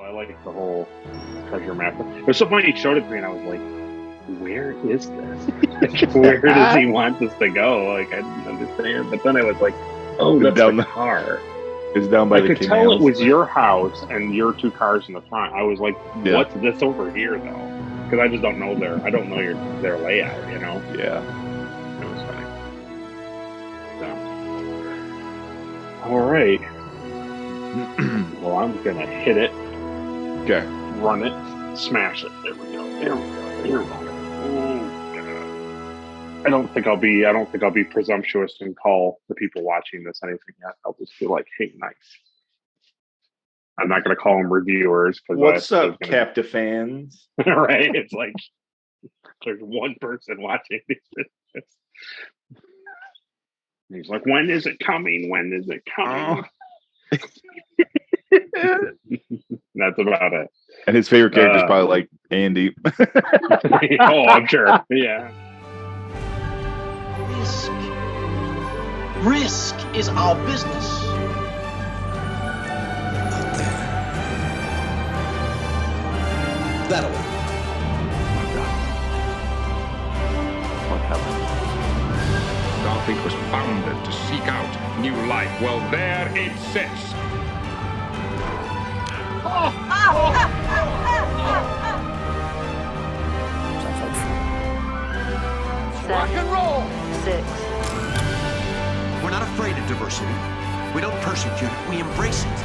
I like the whole treasure map. It was so funny. He showed it to me, and I was like, "Where is this? Where does he want this to go?" Like, I didn't understand. But then I was like, "Oh, that's the car." It's down by the canals. I could tell it was your house and your two cars in the front. I was like, "What's this over here, though?" Because I just don't know I don't know their layout. You know? Yeah. It was funny. So, all right. Well, I'm gonna hit it. Okay. Run it. Smash it. There we go. There we go. Here we go. I don't think I'll be presumptuous and call the people watching this anything yet. I'll just be like, "Hey, nice." I'm not going to call them reviewers. What's up, Captain fans? Right? It's like there's one person watching this. He's like, "When is it coming? When is it coming?" That's about it. And his favorite character is probably like Andy. Oh, I'm sure. Yeah. Risk is our business. Out there. That way. Oh, God. What happened? Starfleet was founded to seek out new life. Well, there it sits. Rock and roll. 6. We're not afraid of diversity. We don't persecute it. We embrace it.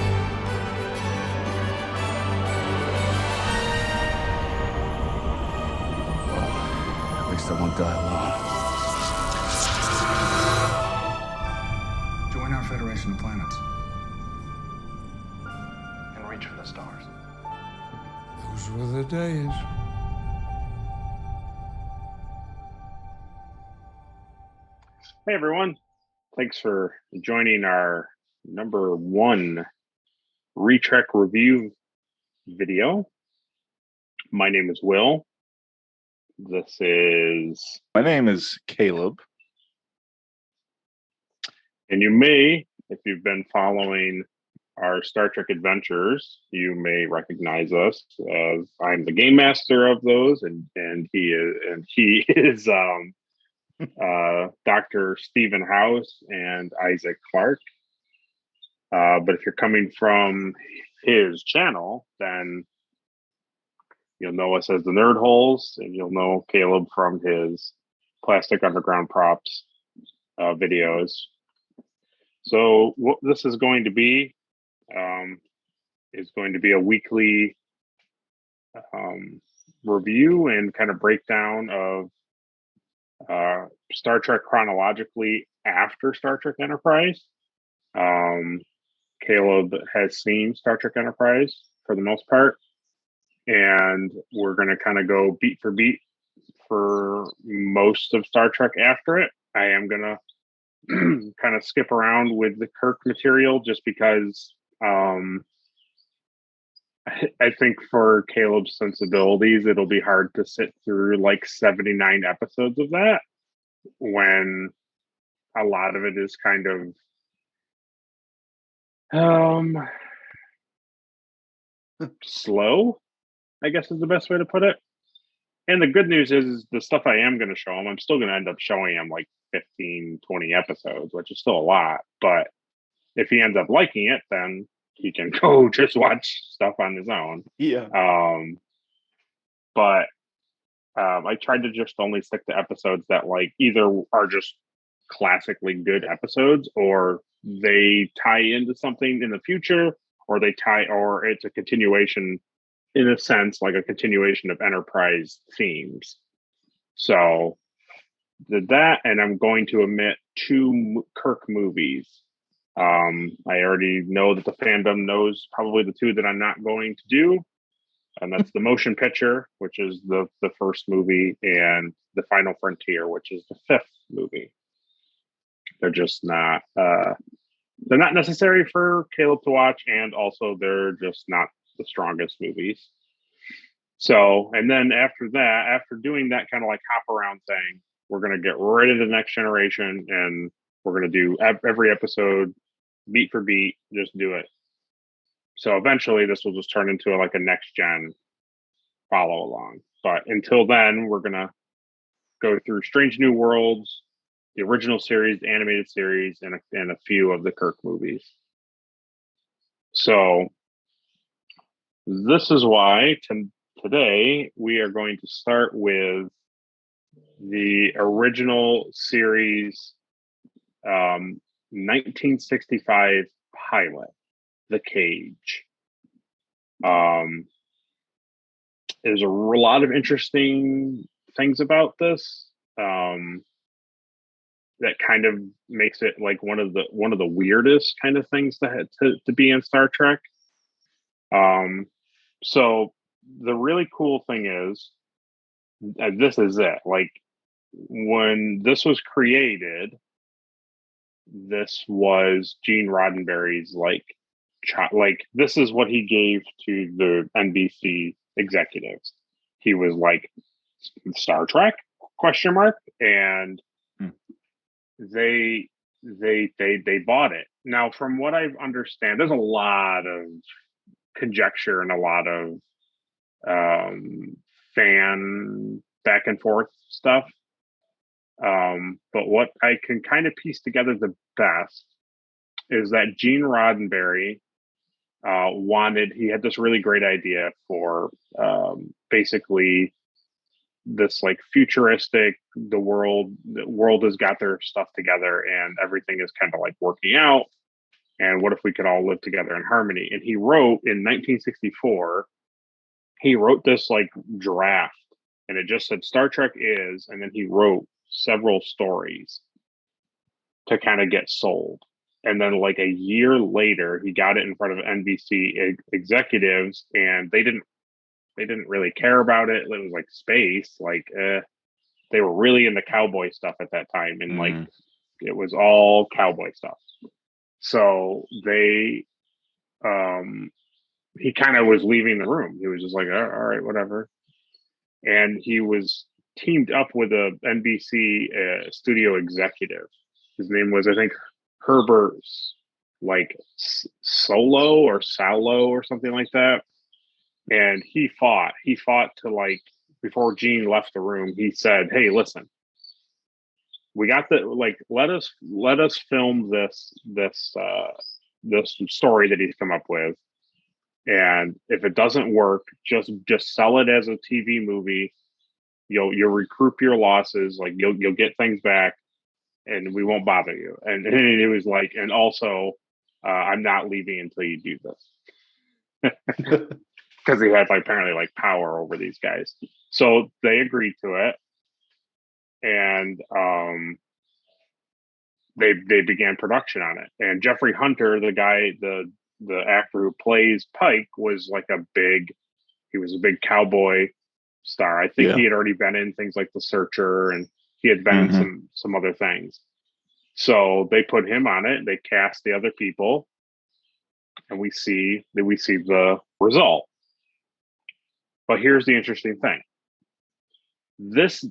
At least I won't die alone. Join our Federation of Planets. And reach for the stars. Those were the days. Hey, everyone. Thanks for joining our number 1 Retrek review video. My name is Will. My name is Caleb. And you may, if you've been following our Star Trek adventures, you may recognize us as I'm the game master of those, and he is Dr. Stephen House and Isaac Clarke. But if you're coming from his channel, then you'll know us as the Nerd Holes, and you'll know Caleb from his Plastic Underground Props videos. So what this is going to be a weekly review and kind of breakdown of Star Trek chronologically after Star Trek Enterprise. Caleb has seen Star Trek Enterprise for the most part, and we're going to kind of go beat for beat for most of Star Trek after it. I am going to kind of skip around with the Kirk material just because I think for Caleb's sensibilities, it'll be hard to sit through like 79 episodes of that when a lot of it is kind of slow, I guess is the best way to put it. And the good news is the stuff I am going to show him, I'm still going to end up showing him like 15, 20 episodes, which is still a lot. But if he ends up liking it, then he can go just watch stuff on his own. Yeah. But I tried to just only stick to episodes that like either are just classically good episodes, or they tie into something in the future, or it's a continuation, in a sense, like a continuation of Enterprise themes. So did that, and I'm going to omit 2 Kirk movies. I already know that the fandom knows probably the 2 that I'm not going to do, and that's The Motion Picture, which is the first movie, and The Final Frontier, which is the 5th movie. They're just not they're not necessary for Caleb to watch, and also they're just not the strongest movies. So, and then after doing that kind of like hop around thing, we're going to get right into the next generation, and we're going to do every episode beat for beat, just do it So eventually this will just turn into like a next gen follow along. But until then, we're going to go through Strange New Worlds, the original series, the animated series, and a few of the Kirk movies. So this is why today we are going to start with the original series 1965 pilot, The Cage. There's a lot of interesting things about this that kind of makes it like one of the weirdest kind of things to be in Star Trek. So the really cool thing is, this is it. Like when this was created, this was Gene Roddenberry's like this is what he gave to the NBC executives. He was like, Star Trek ? And they bought it. Now, from what I understand, there's a lot of conjecture and a lot of fan back and forth stuff. But what I can kind of piece together the best is that Gene Roddenberry he had this really great idea for basically this like futuristic, the world has got their stuff together and everything is kind of like working out. And what if we could all live together in harmony? And he wrote in 1964, he wrote this like draft, and it just said Star Trek is, and then he wrote several stories to kind of get sold. And then like a year later, he got it in front of NBC executives, and they didn't really care about it. It was like space, they were really into cowboy stuff at that time, and like it was all cowboy stuff. So he kind of was leaving the room. He was just like, all right, whatever. And he was teamed up with a NBC studio executive. His name was, I think, Herbert like Solo or something like that. And he fought to like, before Gene left the room, he said, hey, listen, we got let us film this story that he's come up with. And if it doesn't work, just sell it as a TV movie. You'll recoup your losses, like you'll get things back, and we won't bother you. And it was like, and also, I'm not leaving until you do this, because he had apparently like power over these guys. So they agreed to it, and they began production on it. And Jeffrey Hunter, the guy, the actor who plays Pike, was like a big cowboy star. I think he had already been in things like The Searcher, and he had been in some other things. So they put him on it. They cast the other people, and we see the result. But here's the interesting thing: this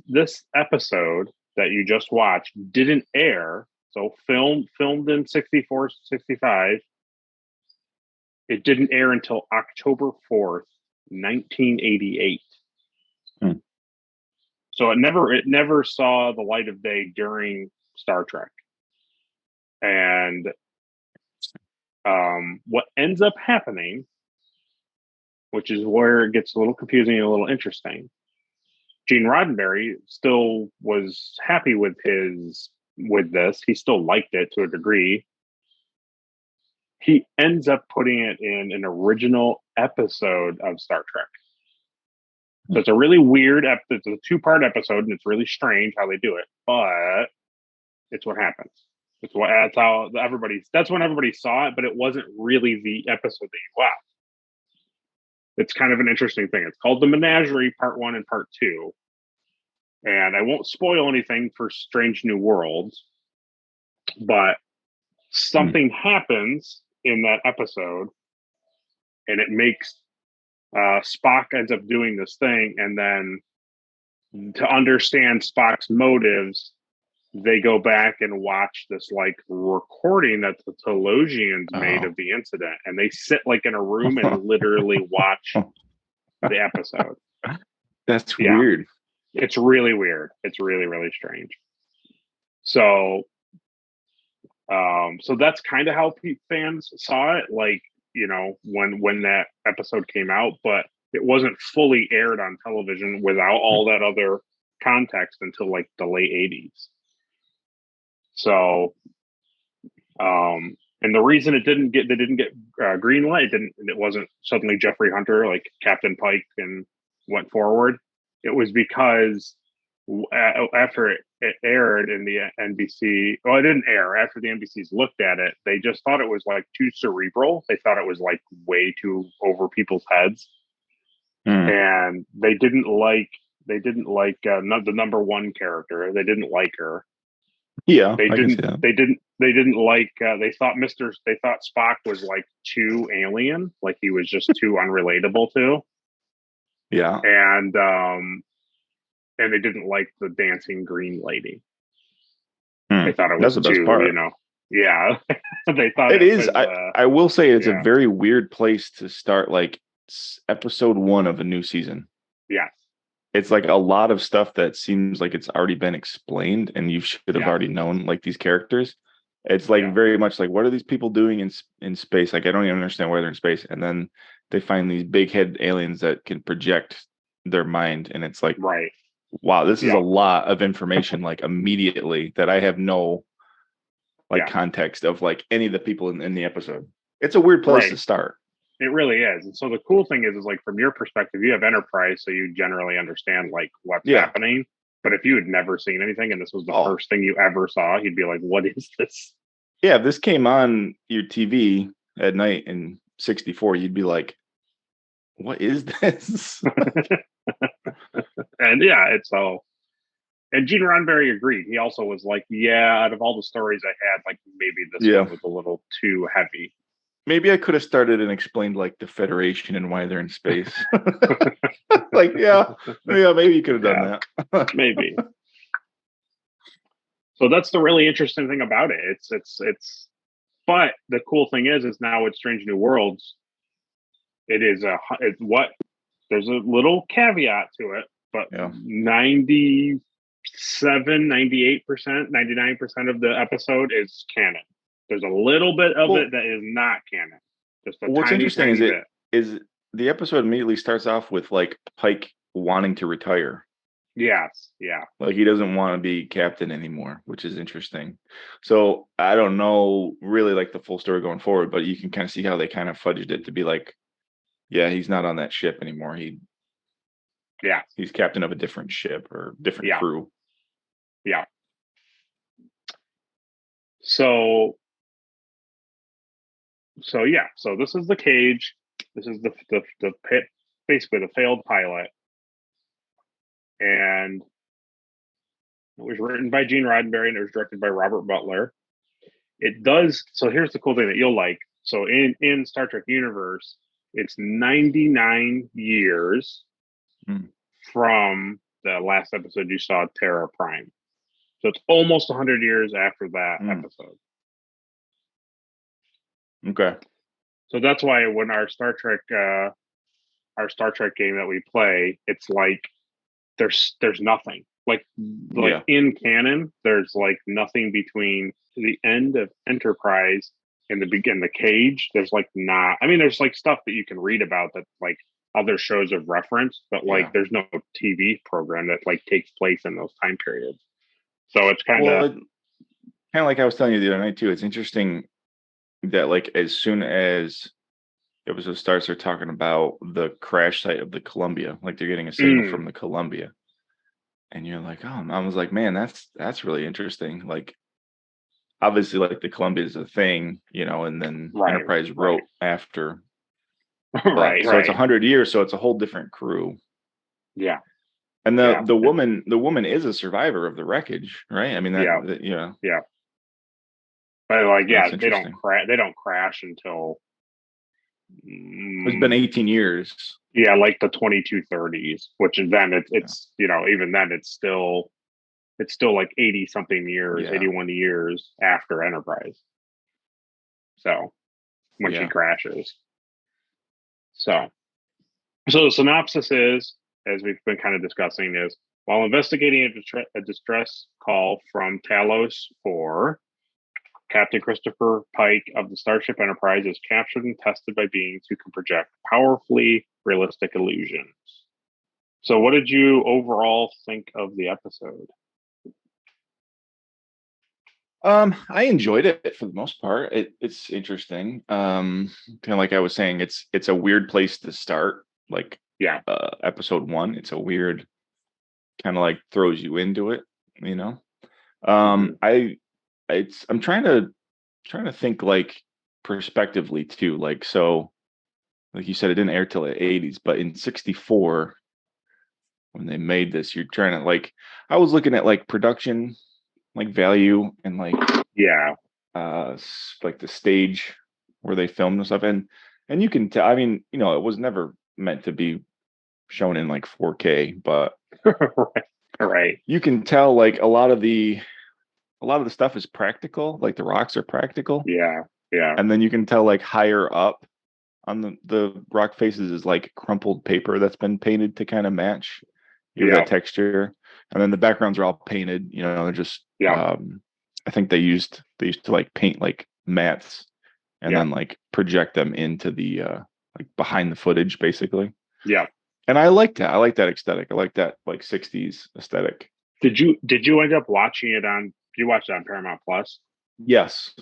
episode that you just watched didn't air. So filmed in 64, 65. It didn't air until October 4th, 1988. So it never saw the light of day during Star Trek. And what ends up happening, which is where it gets a little confusing and a little interesting, Gene Roddenberry still was happy with this. He still liked it to a degree. He ends up putting it in an original episode of Star Trek. So it's a really weird it's a 2-part episode, and it's really strange how they do it, but it's what happens. That's when everybody saw it, but it wasn't really the episode that you watched. It's kind of an interesting thing. It's called The Menagerie Part 1 and Part 2. And I won't spoil anything for Strange New Worlds, but something happens in that episode, and it makes Spock ends up doing this thing. And then to understand Spock's motives, they go back and watch this like recording that the Telosians made of the incident, and they sit like in a room and literally watch the episode. That's weird. It's really weird. It's really, really strange. So, so that's kind of how fans saw it, like, you know, when that episode came out, but it wasn't fully aired on television without all that other context until like the late 80s. So, and the reason they didn't get greenlit, it wasn't suddenly Jeffrey Hunter, like Captain Pike, and went forward. It was because after it aired in the NBC, well, it didn't air. After the NBCs looked at it, they just thought it was like too cerebral. They thought it was like way too over people's heads, and they didn't like the number one character. They didn't like her. Yeah, they didn't like. They thought Spock was like too alien, like he was just too unrelatable to. Yeah, and they didn't like the dancing green lady. They thought it was the best too, part. you know. Yeah, they thought it is. I will say it's a very weird place to start, like episode 1 of a new season. Yeah. It's like a lot of stuff that seems like it's already been explained and you should have already known, like these characters. It's like very much like, what are these people doing in space? Like, I don't even understand why they're in space. And then they find these big head aliens that can project their mind. And it's like, wow, this is a lot of information, like immediately, that I have no context of like any of the people in the episode. It's a weird place to start. It really is. And so the cool thing is like, from your perspective, you have Enterprise, so you generally understand like what's happening. But if you had never seen anything and this was the first thing you ever saw, you'd be like, what is this? Yeah, if this came on your TV at night in 64, you'd be like, what is this? And it's all. And Gene Roddenberry agreed. He also was like, out of all the stories I had, like maybe this one was a little too heavy. Maybe I could have started and explained like the Federation and why they're in space. Like, maybe you could have done that. Maybe. So that's the really interesting thing about it. It's. But the cool thing is now with Strange New Worlds, there's a little caveat to it, but 97%, 98%, 99% of the episode is canon. There's a little bit of it that is not canon. Just what's interesting is the episode immediately starts off with like Pike wanting to retire. Yes, yeah. Like he doesn't want to be captain anymore, which is interesting. So I don't know really like the full story going forward, but you can kind of see how they kind of fudged it to be like, he's not on that ship anymore. He's captain of a different ship or different crew. Yeah. So this is the cage. This is the pit, basically the failed pilot. And it was written by Gene Roddenberry and it was directed by Robert Butler. So here's the cool thing that you'll like. So in Star Trek universe, it's 99 years from the last episode you saw, Terra Prime. So it's almost 100 years after that episode. Okay. So that's why when our Star Trek game that we play, it's like there's nothing. Like in canon, there's like nothing between the end of Enterprise and the cage. There's like there's like stuff that you can read about that like other shows have referenced, but like there's no TV program that like takes place in those time periods. So it's kind of like I was telling you the other night too. It's interesting that like as soon as episode starts, they're talking about the crash site of the Columbia, like they're getting a signal from the Columbia, and you're like, I was like, man, that's really interesting. Like, obviously, like the Columbia is a thing, you know, and then Enterprise wrote after, so it's 100 years, so it's a whole different crew. Yeah, and the woman is a survivor of the wreckage, right? I mean, yeah. But like, they don't crash until it's been 18 years. Yeah, like the 2230s, which is then it's even then it's still it's still like 80 something years, 81 years after Enterprise. So when she crashes. So the synopsis is, as we've been kind of discussing, is while investigating a distress call from Talos 4, Captain Christopher Pike of the Starship Enterprise is captured and tested by beings who can project powerfully realistic illusions. So what did you overall think of the episode? I enjoyed it for the most part. It's interesting. Kind of like I was saying, it's a weird place to start. Like episode 1, it's a weird kind of like throws you into it, you know. I'm trying to think like prospectively too. Like, so like you said, it didn't air till the 80s, but in 64 when they made this, you're trying to like, I was looking at like production like value and like like the stage where they filmed and stuff, and you can tell, I mean, you know, it was never meant to be shown in like 4K, but right, you can tell like a lot of the stuff is practical, like the rocks are practical, and then you can tell like higher up on the rock faces is like crumpled paper that's been painted to kind of match that texture, and then the backgrounds are all painted, you know, they're just I think they used to like paint like mats and then like project them into the like behind the footage basically. And I like that. I like that aesthetic. I like that like 60s aesthetic. Did you end up watching it on, you watched it on Paramount Plus? Yes.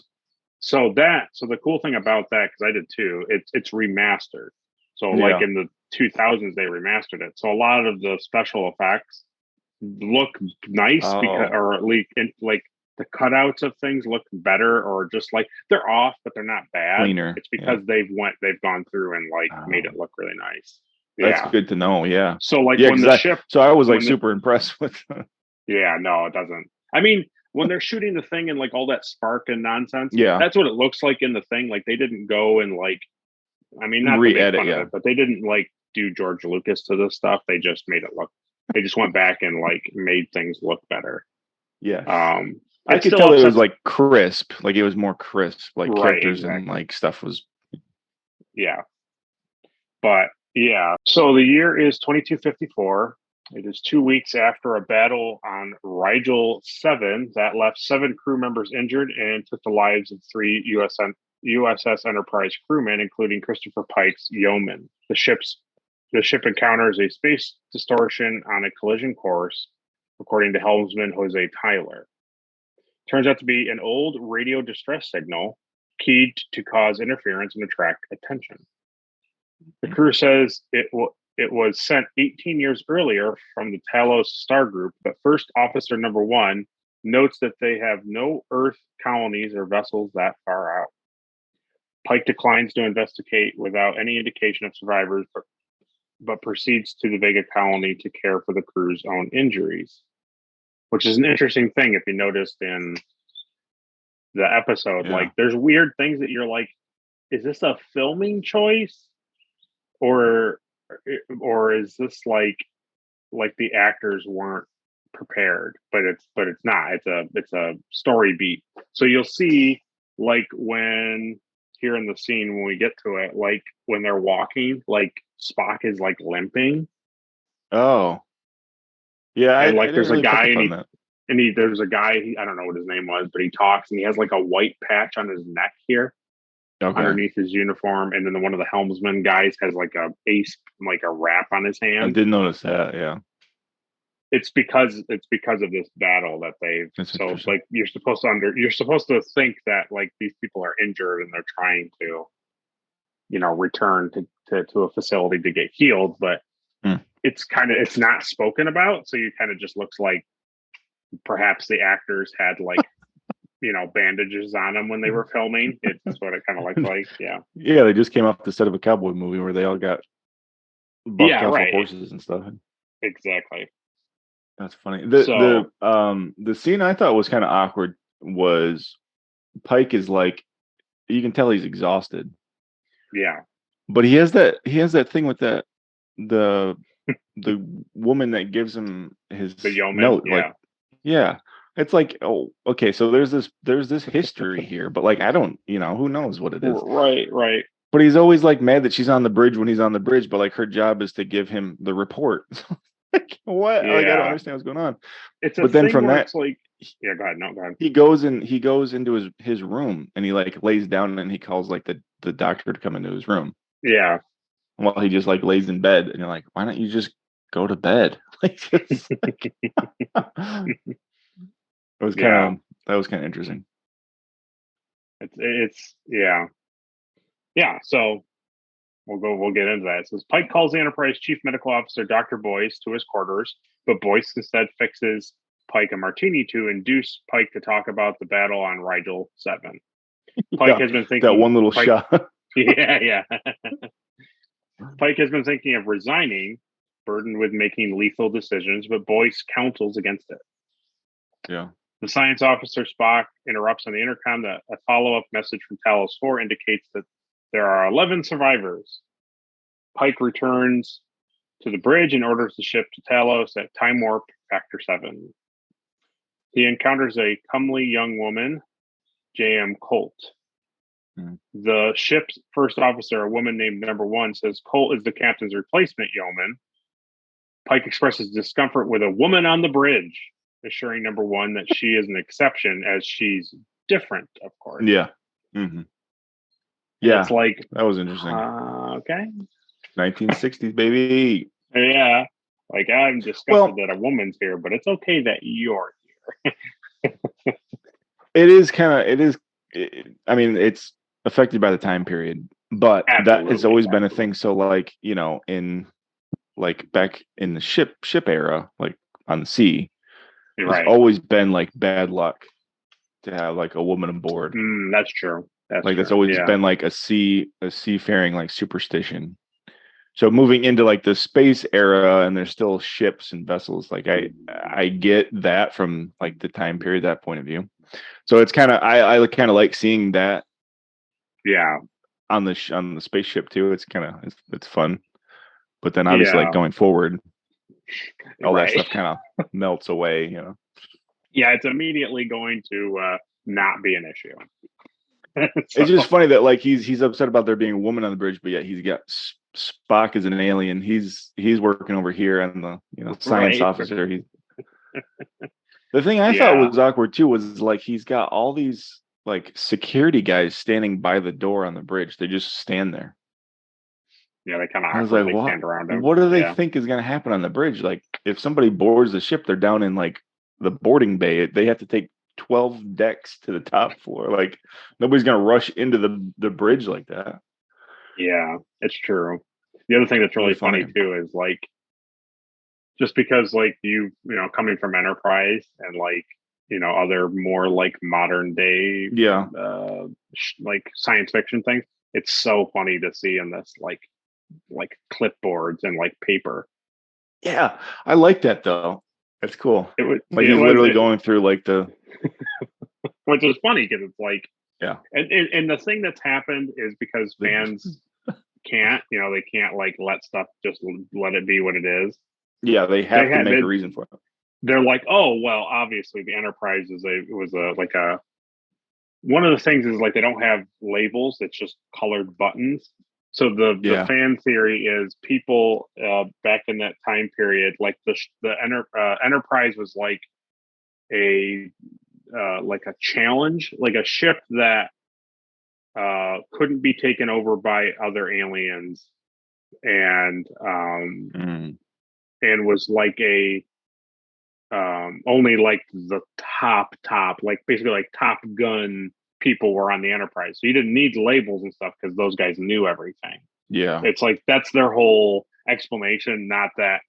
So the cool thing about that, because I did too, it's remastered. So like in the 2000s they remastered it. So a lot of the special effects look nice because, or at least like the cutouts of things look better, or just like they're off, but they're not bad. Cleaner. It's because they've gone through and like made it look really nice. That's good to know. Yeah. So like when the ship, so I was like super impressed with. No, it doesn't. I mean, when they're shooting the thing and like all that spark and nonsense, yeah, that's what it looks like in the thing. Like they didn't go and like, I mean, not re-edit, it, but they didn't like do George Lucas to this stuff. They just made it look. They just went back and like made things look better. Yeah. I could tell it was like crisp, like it was more crisp, like characters and like stuff was. Yeah. But yeah, so the year is 2254. It is 2 weeks after a battle on Rigel 7 that left 7 crew members injured and took the lives of 3 USS Enterprise crewmen, including Christopher Pike's yeoman. The ship encounters a space distortion on a collision course, according to helmsman Jose Tyler. Turns out to be an old radio distress signal keyed to cause interference and attract attention. The crew says it was sent 18 years earlier from the Talos Star Group, but First Officer Number 1 notes that they have no Earth colonies or vessels that far out. Pike declines to investigate without any indication of survivors, but proceeds to the Vega colony to care for the crew's own injuries, which is an interesting thing if you noticed in the episode. Like, there's weird things that you're like, is this a filming choice? Or is this like the actors weren't prepared? But it's not. It's a story beat. So you'll see, like, when here in the scene when we get to it, like when they're walking, like Spock is like limping. Oh, yeah. And like there's a guy there's a guy. I don't know what his name was, but he talks and he has like a white patch on his neck here. Underneath his uniform, and then one of the helmsman guys has like a wrap on his hand. I did notice that. Yeah, it's because of this battle that they've. So like you're supposed to think that like these people are injured and they're trying to, you know, return to a facility to get healed, but it's not spoken about. So you kind of just looks like perhaps the actors had like. You know, bandages on them when they were filming. It's what it kind of looks like. Yeah. Yeah, they just came off the set of a cowboy movie where they all got buffed out for horses and stuff. Exactly. That's funny. The scene I thought was kind of awkward was Pike is like, you can tell he's exhausted. Yeah. But he has that thing with the woman that gives him his the yeoman, note. Like Yeah. It's like, oh, okay, so there's this history here, but like I don't, who knows what it is. Right. But he's always like mad that she's on the bridge when he's on the bridge, but like her job is to give him the report. Like what? Like I don't Yeah. understand what's going on. It's a But then thing from where that, it's like, yeah, go ahead. No, go ahead. he goes into his room and he like lays down and he calls like the doctor to come into his room. Yeah. While he just like lays in bed and you're like, why don't you just go to bed? Like, just, like it was that was kind of interesting. It's yeah. So we'll get into that. It says Pike calls the Enterprise Chief Medical Officer Dr. Boyce to his quarters, but Boyce instead fixes Pike a martini to induce Pike to talk about the battle on Rigel 7. Pike has been thinking that one little shot. Yeah. Pike has been thinking of resigning, burdened with making lethal decisions, but Boyce counsels against it. Yeah. The science officer Spock interrupts on the intercom that a follow-up message from Talos 4 indicates that there are 11 survivors. Pike returns to the bridge and orders the ship to Talos at Time Warp Factor 7. He encounters a comely young woman, J.M. Colt. The ship's first officer, a woman named Number 1, says Colt is the captain's replacement yeoman. Pike expresses discomfort with a woman on the bridge, assuring Number 1 that she is an exception as she's different, of course. Yeah. Mm-hmm. Yeah. It's like, that was interesting. Okay. 1960s, baby. Yeah. Like, I'm disgusted that a woman's here, but it's okay that you're here. I mean, it's affected by the time period, but that has always been a thing. So like, in like back in the ship era, like on the sea, it's always been like bad luck to have like a woman aboard. That's true. That's always been like a seafaring like superstition. So moving into like the space era, and there's still ships and vessels. Like I get that from like the time period, that point of view. So it's kind of I kind of like seeing that. Yeah. On the spaceship too, it's it's fun. But then obviously like going forward, all that stuff kind of melts away, Yeah, it's immediately going to not be an issue. It's just funny that like he's upset about there being a woman on the bridge, but yet he's got Spock as an alien. He's working over here, and the science officer. The thing I thought was awkward too was like he's got all these like security guys standing by the door on the bridge. They just stand there. Yeah, they kind of stand around him. What do they think is going to happen on the bridge? Like if somebody boards the ship, they're down in like the boarding bay. They have to take 12 decks to the top floor. Like nobody's going to rush into the bridge like that. Yeah, it's true. The other thing that's really funny too is like, just because like you coming from Enterprise and like, other more like modern day, like science fiction things, it's so funny to see in this like clipboards and like paper. Yeah, I like that though. That's cool. He's literally going through like the, which is funny because it's like, and the thing that's happened is because fans can't, they can't like let stuff just let it be what it is. Yeah, they have to make a reason for it. They're like, oh well, obviously the Enterprise was one of the things is like they don't have labels; it's just colored buttons. So the fan theory is people back in that time period, like the Enterprise was like a challenge, like a ship that couldn't be taken over by other aliens, and was like a only like the top like basically like Top Gun people were on the Enterprise, so you didn't need labels and stuff because those guys knew everything. Yeah, it's like that's their whole explanation. Not that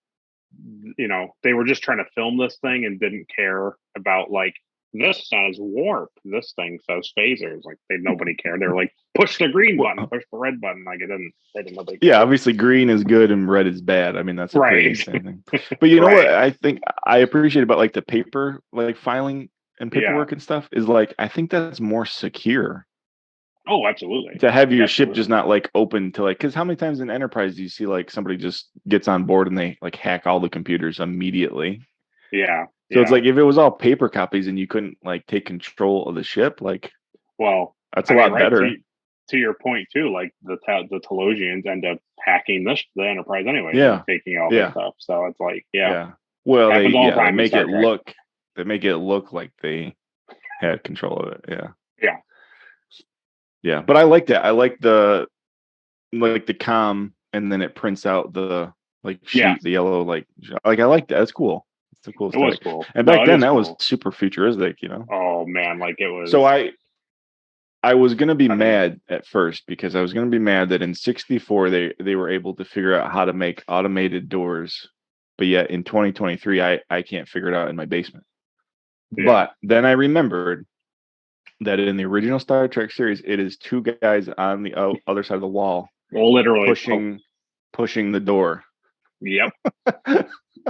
they were just trying to film this thing and didn't care about like this says warp, this thing says phasers. Like nobody cared. They're like push the green button, push the red button. Like they didn't know. Yeah, obviously green is good and red is bad. I mean that's a pretty insane thing. But you know what I think I appreciate about like the paper like filing and paperwork and stuff is like I think that's more secure. Oh, absolutely. To have your ship just not like open to like, because how many times in Enterprise do you see like somebody just gets on board and they like hack all the computers immediately? Yeah. So it's like if it was all paper copies and you couldn't like take control of the ship, like, well, that's a lot right, better. To your point too, like the Telosians end up hacking the Enterprise anyway, Yeah, taking all their stuff. So it's like, well, happens all the time. they make it look like they had control of it. Yeah. But I like that. I like the comm, and then it prints out the like sheet, the yellow like I like that. That's cool. It's a cool. It was cool. And back then, that was super futuristic. Oh man, like it was. So I was gonna be mad at first because I was gonna be mad that in '64 they were able to figure out how to make automated doors, but yet in 2023 I can't figure it out in my basement. But then I remembered that in the original Star Trek series, it is two guys on the other side of the wall, literally pushing the door. Yep.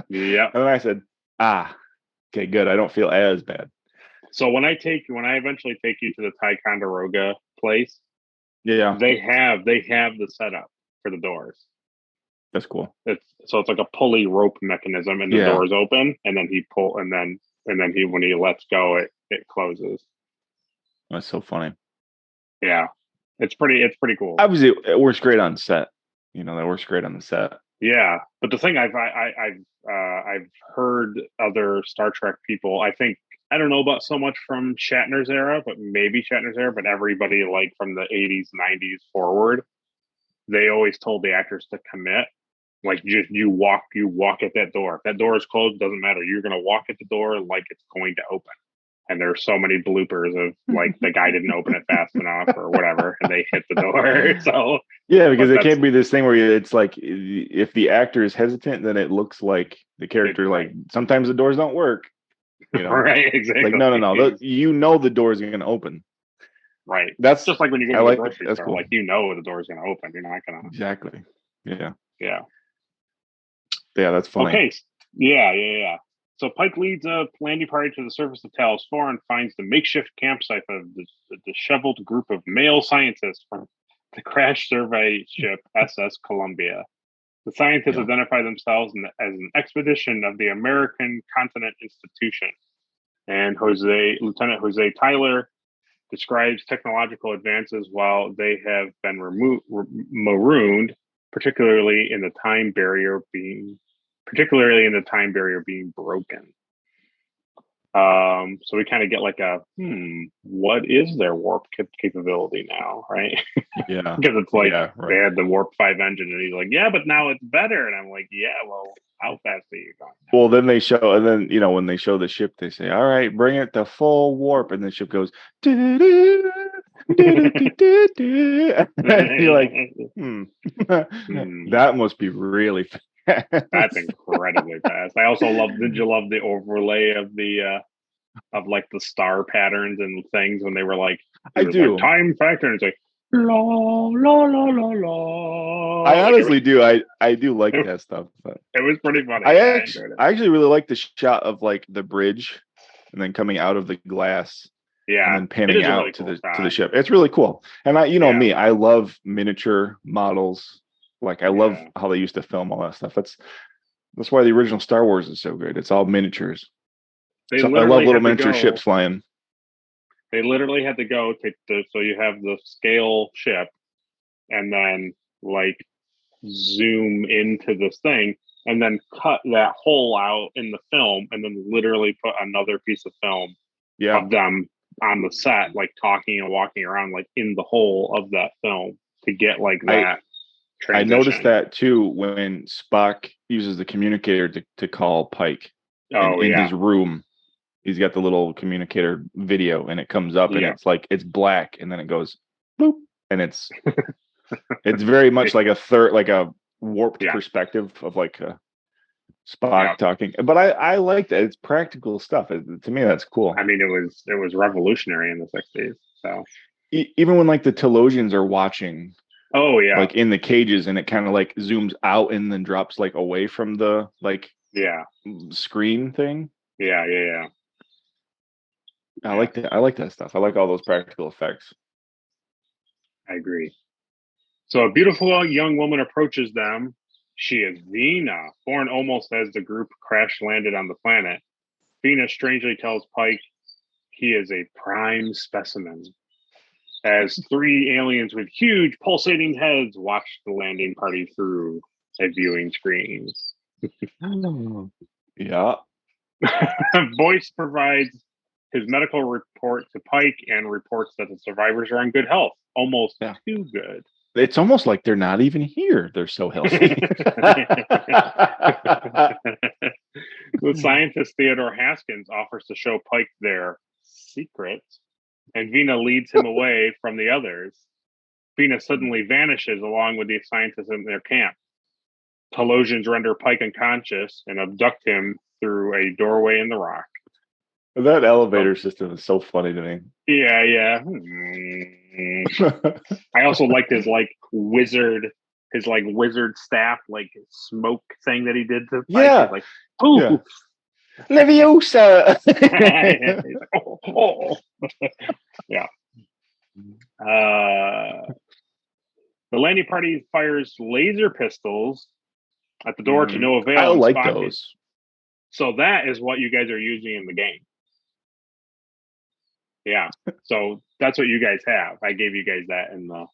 Yep. And then I said, okay, good. I don't feel as bad. So when I eventually take you to the Ticonderoga place, they have the setup for the doors. That's cool. It's like a pulley rope mechanism, and the doors open, and then when he lets go, it closes. That's so funny. Yeah, it's pretty cool. Obviously, it works great on set. That works great on the set. Yeah, but the thing I've heard other Star Trek people. I don't know about so much from Shatner's era, but maybe Shatner's era. But everybody like from the 80s, 90s forward, they always told the actors to commit. Like just you walk at that door. If that door is closed, it doesn't matter. You're gonna walk at the door like it's going to open. And there's so many bloopers of like the guy didn't open it fast enough or whatever, and they hit the door. So because it can't be this thing where it's like if the actor is hesitant, then it looks like the character like sometimes the doors don't work. Right? Exactly. Like no. The door is going to open. Right. That's just like when you go to the grocery store. Cool. Like the door is going to open. You're not going to. Exactly. Yeah. Yeah. Yeah, that's funny. Okay. Yeah. So Pike leads a landing party to the surface of Talos 4 and finds the makeshift campsite of the disheveled group of male scientists from the crash survey ship SS Columbia. The scientists identify themselves as an expedition of the American Continent Institution. And Lieutenant Jose Tyler describes technological advances while they have been marooned, particularly in the time barrier being broken. So we kind of get like a what is their warp capability now, right? Yeah, because it's like they had the warp 5 engine, and he's like, but now it's better, and I'm like, well, how fast are you going now? Well, then they show, and then when they show the ship, they say, all right, bring it to full warp, and the ship goes and you're like that must be really fast. That's incredibly fast. I also did you love the overlay of the of like the star patterns and things when they were like like, time factor, and it's like la la la la la. I honestly do. I do like that stuff. But it was pretty funny. I actually really like the shot of like the bridge and then coming out of the glass. Yeah, and then panning out really to the ship. It's really cool. And me, I love miniature models. Like I love how they used to film all that stuff. That's why the original Star Wars is so good. It's all miniatures. I love little miniature ships flying. They literally had to go so you have the scale ship, and then like zoom into this thing, and then cut that hole out in the film, and then literally put another piece of film of them on the set, like talking and walking around, like in the hole of that film to get like that. I noticed that too when Spock uses the communicator to call Pike in his room. He's got the little communicator video, and it comes up, and it's like it's black, and then it goes boop, and it's very much like a warped perspective of like Spock talking. But I like that. It's practical stuff. To me, that's cool. I mean, it was revolutionary in the 60s. So even when like the Telosians are watching. Oh yeah, like in the cages, and it kind of like zooms out and then drops like away from the screen thing. Yeah. I like that. I like that stuff. I like all those practical effects. I agree. So a beautiful young woman approaches them. She is Vina, born almost as the group crash landed on the planet. Venus strangely tells Pike he is a prime specimen, as 3 aliens with huge pulsating heads watch the landing party through a viewing screen. Yeah. Boyce provides his medical report to Pike and reports that the survivors are in good health, almost too good. It's almost like they're not even here. They're so healthy. The scientist Theodore Haskins offers to show Pike their secret, and Vina leads him away from the others. Vina suddenly vanishes along with the scientists in their camp. Telosians render Pike unconscious and abduct him through a doorway in the rock. That elevator system is so funny to me. Yeah. I also liked his wizard staff, smoke thing that he did to Pike. Yeah. Like, ooh. Yeah. Leviosa. Yeah. The landing party fires laser pistols at the door to no avail. I like those. So that is what you guys are using in the game. Yeah. So that's what you guys have. I gave you guys that in the.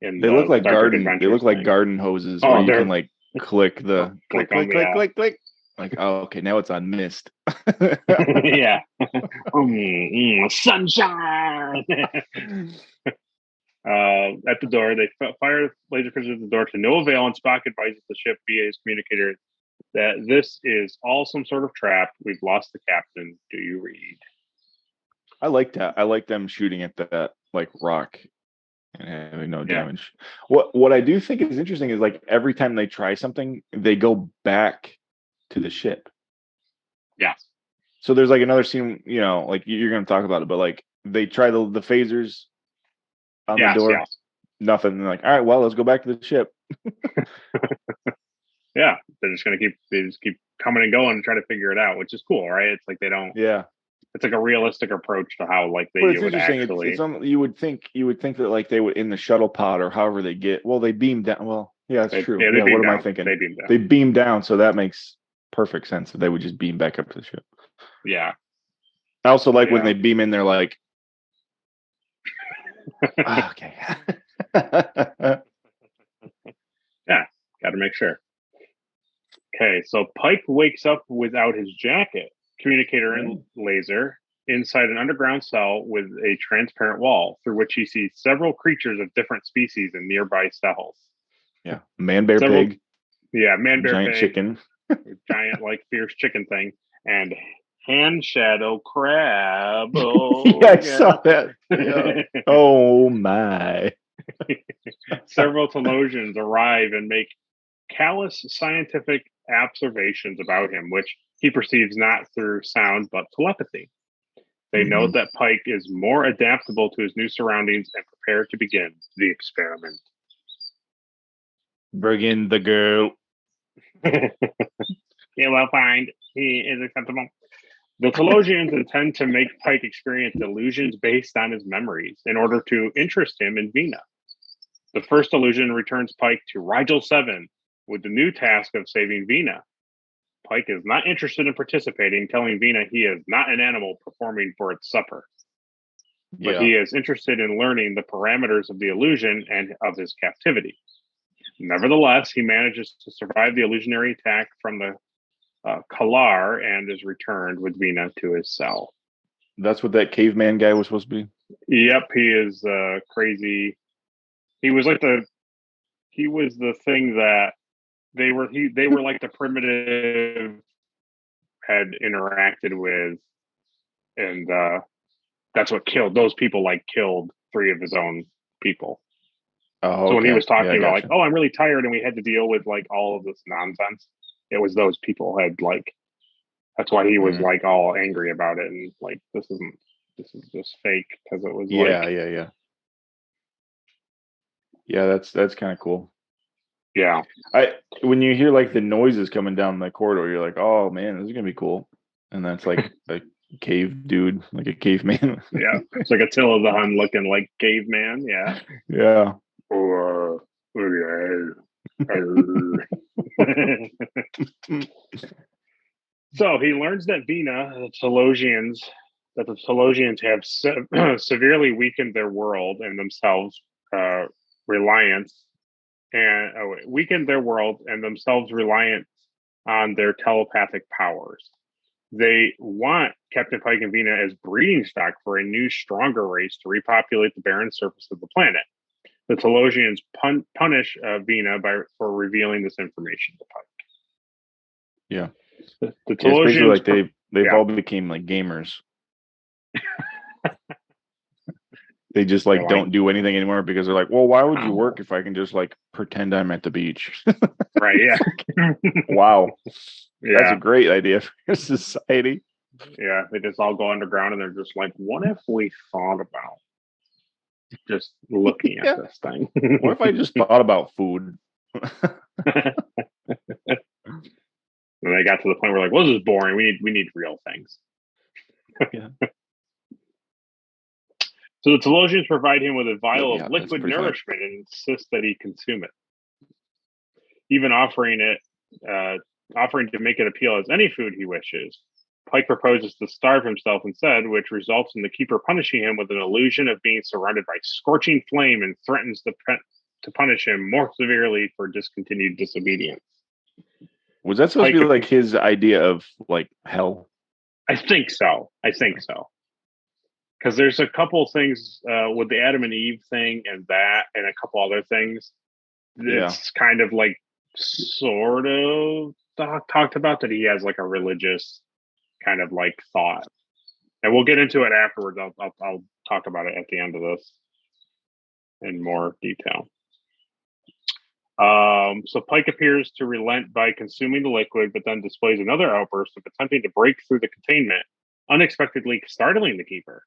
They look like garden. They look like garden hoses where you can click the click. Like, oh, okay, now it's on mist. Yeah. Sunshine. At the door, they fire laser pistols at the door to no avail, and Spock advises the ship via his communicator that this is all some sort of trap. We've lost the captain. Do you read? I like that. I like them shooting at that rock and having no damage. What I do think is interesting is every time they try something, they go back to the ship. Yeah. So there's another scene, you're going to talk about it, but they try the phasers on the door. Yes. Nothing. They're like, all right, well, let's go back to the ship. Yeah, they just keep coming and going and try to figure it out, which is cool, right? It's they don't. Yeah. It's a realistic approach to how they would actually. You would think that they would in the shuttle pod or however they get. Well, they beam down. Well, yeah, that's true. Yeah, what am I thinking? They beam down, so that makes perfect sense. That they would just beam back up to the ship. Yeah. I also when they beam in, they're like, okay. Yeah, got to make sure. Okay, so Pike wakes up without his jacket, communicator, and laser inside an underground cell with a transparent wall through which he sees several creatures of different species in nearby cells. Yeah, man, bear, pig. Yeah, man, bear, giant pig, chicken, giant fierce chicken thing, and hand shadow crab. I saw that. Yeah. Oh my! Several Telosians arrive and make callous scientific observations about him, which he perceives not through sound but telepathy. They note that Pike is more adaptable to his new surroundings and prepare to begin the experiment. Bring in the girl. You will find he is acceptable. The Telosians intend to make Pike experience illusions based on his memories in order to interest him in Vina. The first illusion returns Pike to Rigel 7 with the new task of saving Vina. Pike is not interested in participating, telling Vina he is not an animal performing for its supper. But he is interested in learning the parameters of the illusion and of his captivity. Nevertheless, he manages to survive the illusionary attack from the Kalar and is returned with Vina to his cell. That's what that caveman guy was supposed to be? Yep, he is crazy. He was the thing that they were like the primitive had interacted with, and that's what killed those people. Killed 3 of his own people. Oh, so when he was talking about gotcha. I'm really tired and we had to deal with all of this nonsense, it was those people had that's why he was all angry about it and this is just fake because it was yeah, that's kind of cool. Yeah. When you hear the noises coming down the corridor, you're like, oh man, this is gonna be cool. And that's a cave dude, a caveman. Yeah. It's Attila the Hun looking like caveman. Yeah. Yeah. So he learns that the Telosians have severely weakened their world and themselves reliance weakened their world and themselves reliant on their telepathic powers. They want Captain Pike and Vina as breeding stock for a new, stronger race to repopulate the barren surface of the planet. The Telosians punish Vina for revealing this information to Pike. Yeah. The It's basically Telosians, like they've all became like gamers. They just like don't do anything anymore because they're like, well, why would you work if I can just like pretend I'm at the beach? right? Yeah. Wow. Yeah. That's a great idea for society. Yeah, they just all go underground and they're just like, what if we thought about just looking at this thing? What if I just thought about food? And they got to the point where like, well, this is boring. We need real things. Yeah. So the Telosians provide him with a vial Yeah, of that's liquid pretty funny. nourishment and insist that he consume it, even offering to make it appeal as any food he wishes. Pike proposes to starve himself instead, which results in the keeper punishing him with an illusion of being surrounded by scorching flame and threatens to punish him more severely for discontinued disobedience. Was that supposed Pike, to be like his idea of like hell? I think so. Because there's a couple things with the Adam and Eve thing and that, and a couple other things. It's kind of like sort of talked about that he has like a religious kind of like thought, and we'll get into it afterwards. I'll talk about it at the end of this in more detail. So Pike appears to relent by consuming the liquid, but then displays another outburst of attempting to break through the containment, unexpectedly startling the keeper.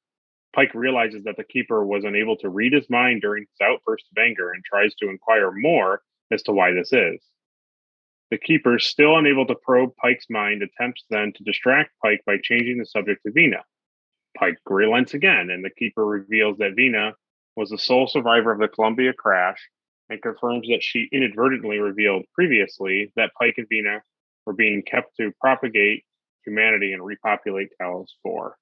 Pike realizes that the keeper was unable to read his mind during his outburst of anger and tries to inquire more as to why this is. The keeper, still unable to probe Pike's mind, attempts then to distract Pike by changing the subject to Vina. Pike relents again, and the keeper reveals that Vina was the sole survivor of the Columbia crash and confirms that she inadvertently revealed previously that Pike and Vina were being kept to propagate humanity and repopulate Talos 4.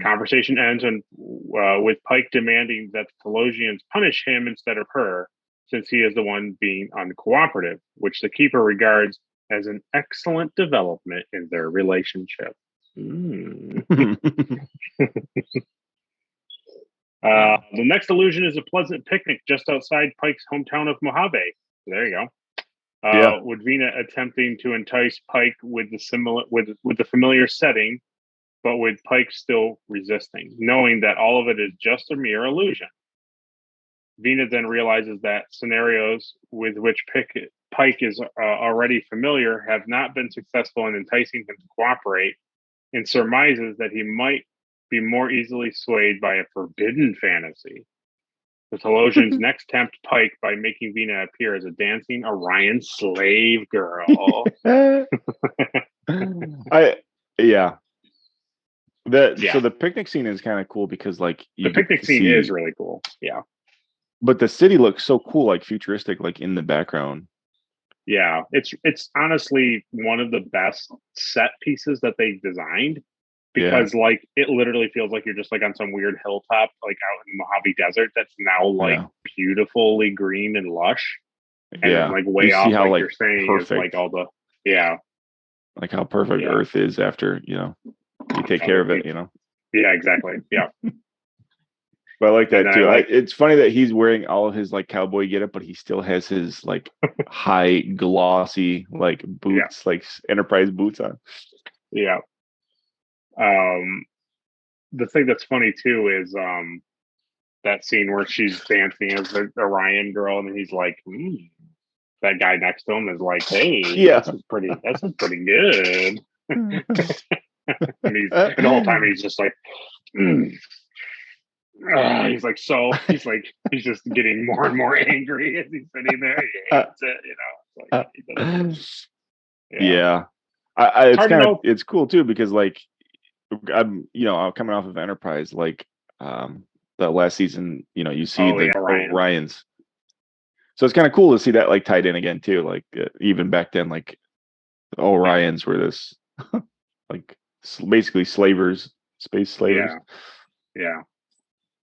Conversation ends with Pike demanding that the Telosians punish him instead of her, since he is the one being uncooperative, which the keeper regards as an excellent development in their relationship. The next illusion is a pleasant picnic just outside Pike's hometown of Mojave. There you go. With Vina attempting to entice Pike with the familiar setting, but with Pike still resisting, knowing that all of it is just a mere illusion. Vina then realizes that scenarios with which Pike is already familiar have not been successful in enticing him to cooperate, and surmises that he might be more easily swayed by a forbidden fantasy. The Telosians next tempt Pike by making Vina appear as a dancing Orion slave girl. So the picnic scene is kind of cool because like the picnic scene is really cool. Yeah. But the city looks so cool, like futuristic, like in the background. Yeah, it's honestly one of the best set pieces that they designed, because like it literally feels like you're just like on some weird hilltop, like out in the Mojave Desert that's now like beautifully green and lush. And like way off, how, like you're saying, perfect. is like all the like how perfect Earth is after you take care of it. Yeah, exactly. Yeah. But I like that too. It's funny that he's wearing all of his like cowboy getup, but he still has his like high glossy like boots, like Enterprise boots on. Yeah. The thing that's funny too is that scene where she's dancing as the Orion girl, and he's like, that guy next to him is like, hey, this is pretty good. And the whole time he's just like, he's just getting more and more angry as he's sitting there. He hates it, it's cool too because like I'm coming off of Enterprise, like the last season, you see the Orions, so it's kind of cool to see that like tied in again too, like even back then, like the Orions were this like basically slavers, space slavers. Yeah.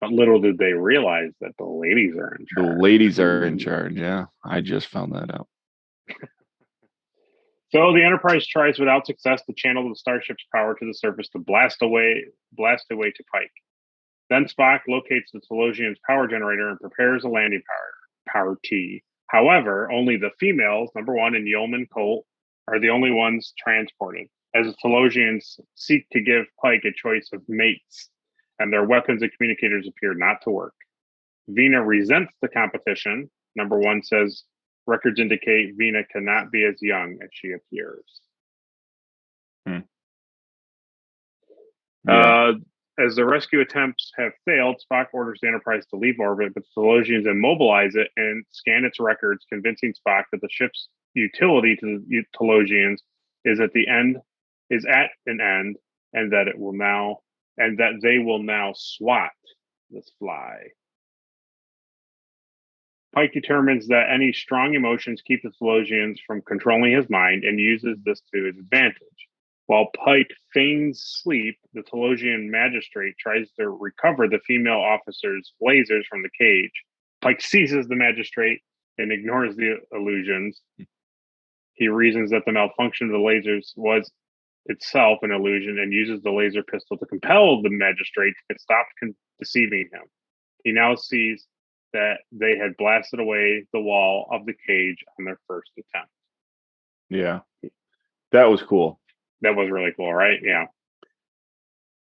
But little did they realize that the ladies are in The charge. ladies are in charge. Yeah, I just found that out. So the Enterprise tries without success to channel the starship's power to the surface to blast away to Pike. Then Spock locates the Telosian's power generator and prepares a landing power T. However, only the females, number 1 and Yeoman Colt, are the only ones transported, as the Telosians seek to give Pike a choice of mates, and their weapons and communicators appear not to work. Vina resents the competition. Number 1 says, records indicate Vina cannot be as young as she appears. Yeah. As the rescue attempts have failed, Spock orders the Enterprise to leave orbit, but the Telosians immobilize it and scan its records, convincing Spock that the ship's utility to the Telosians is at an end, and that they will now swat this fly. Pike determines that any strong emotions keep the Telosians from controlling his mind and uses this to his advantage. While Pike feigns sleep, the Telosian magistrate tries to recover the female officer's lasers from the cage. Pike seizes the magistrate and ignores the illusions. He reasons that the malfunction of the lasers was itself an illusion and uses the laser pistol to compel the magistrate to stop deceiving him. He now sees that they had blasted away the wall of the cage on their first attempt. Yeah. That was cool. That was really cool, right? Yeah.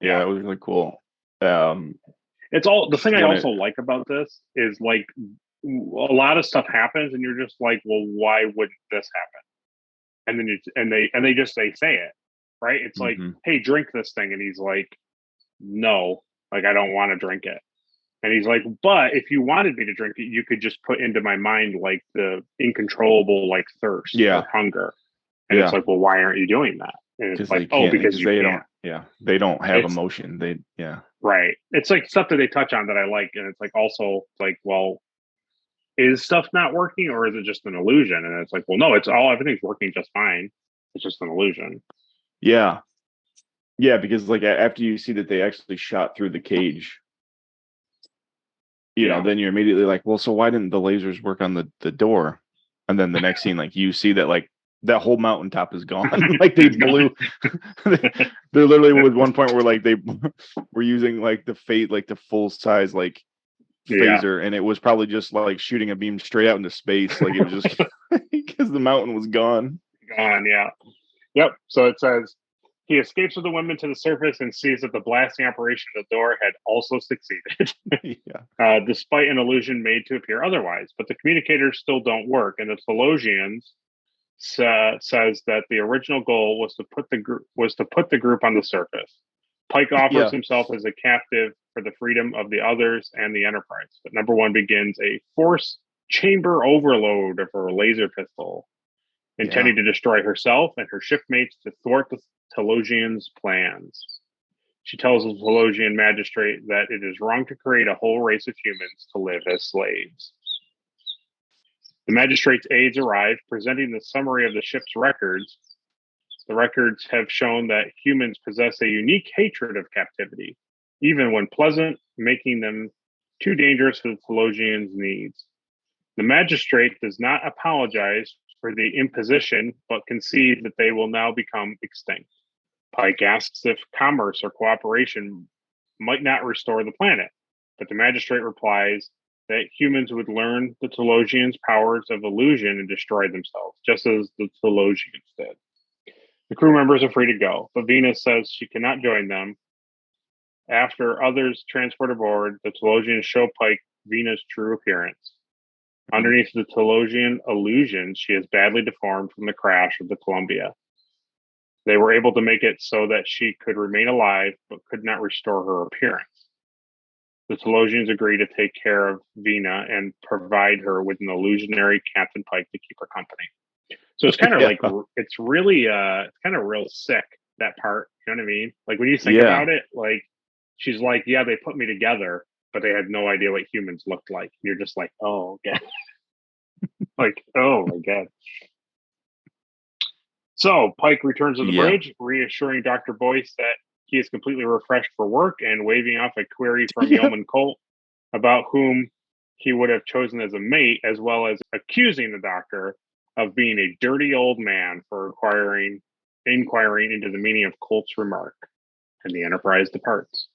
Yeah, that was really cool. It's all the thing I also like about this is like a lot of stuff happens and you're just like, well, why wouldn't this happen? And then they say it, right? It's like, hey, drink this thing. And he's like, no, like I don't want to drink it. And he's like, but if you wanted me to drink it, you could just put into my mind like the incontrollable like thirst or hunger. And it's like, well, why aren't you doing that? And it's like, because they can't. They don't have emotion. Right. It's like stuff that they touch on that I like. And it's like also like, well, is stuff not working or is it just an illusion? And it's like, well, no, everything's working just fine. It's just an illusion. Yeah. Yeah, because like after you see that they actually shot through the cage, you know, then you're immediately like, well, so why didn't the lasers work on the door? And then the next scene, like you see that like that whole mountaintop is gone. Like they blew. There literally was one point where like they were using like the full size like phaser, and it was probably just like shooting a beam straight out into space. Like it was just because the mountain was gone. Yeah. Yep. So it says he escapes with the women to the surface and sees that the blasting operation of the door had also succeeded. Despite an illusion made to appear otherwise. But the communicators still don't work, and the Telosians says that the original goal was to put the group on the surface. Pike offers himself as a captive for the freedom of the others and the Enterprise. But number 1 begins a force chamber overload of her laser pistol, intending to destroy herself and her shipmates to thwart the Telosians' plans. She tells the Telosian magistrate that it is wrong to create a whole race of humans to live as slaves. The magistrate's aides arrive, presenting the summary of the ship's records. The records have shown that humans possess a unique hatred of captivity, even when pleasant, making them too dangerous for the Telosians' needs. The magistrate does not apologize for the imposition, but concedes that they will now become extinct. Pike asks if commerce or cooperation might not restore the planet, but the magistrate replies that humans would learn the Telosians' powers of illusion and destroy themselves, just as the Telosians did. The crew members are free to go, but Venus says she cannot join them. After others transport aboard, the Telosians show Pike Venus' true appearance. Underneath the Telosian illusion, she is badly deformed from the crash of the Columbia. They were able to make it so that she could remain alive, but could not restore her appearance. The Telosians agree to take care of Vina and provide her with an illusionary Captain Pike to keep her company. So it's kind of like, it's really, it's kind of real sick, that part. You know what I mean? Like when you think about it, like she's like, yeah, they put me together, but they had no idea what humans looked like. And you're just like, oh, okay. Like, oh my God. So Pike returns to the Yeah. bridge, reassuring Dr. Boyce that he is completely refreshed for work and waving off a query from Yeoman Colt about whom he would have chosen as a mate, as well as accusing the doctor of being a dirty old man for inquiring into the meaning of Colt's remark. And the Enterprise departs.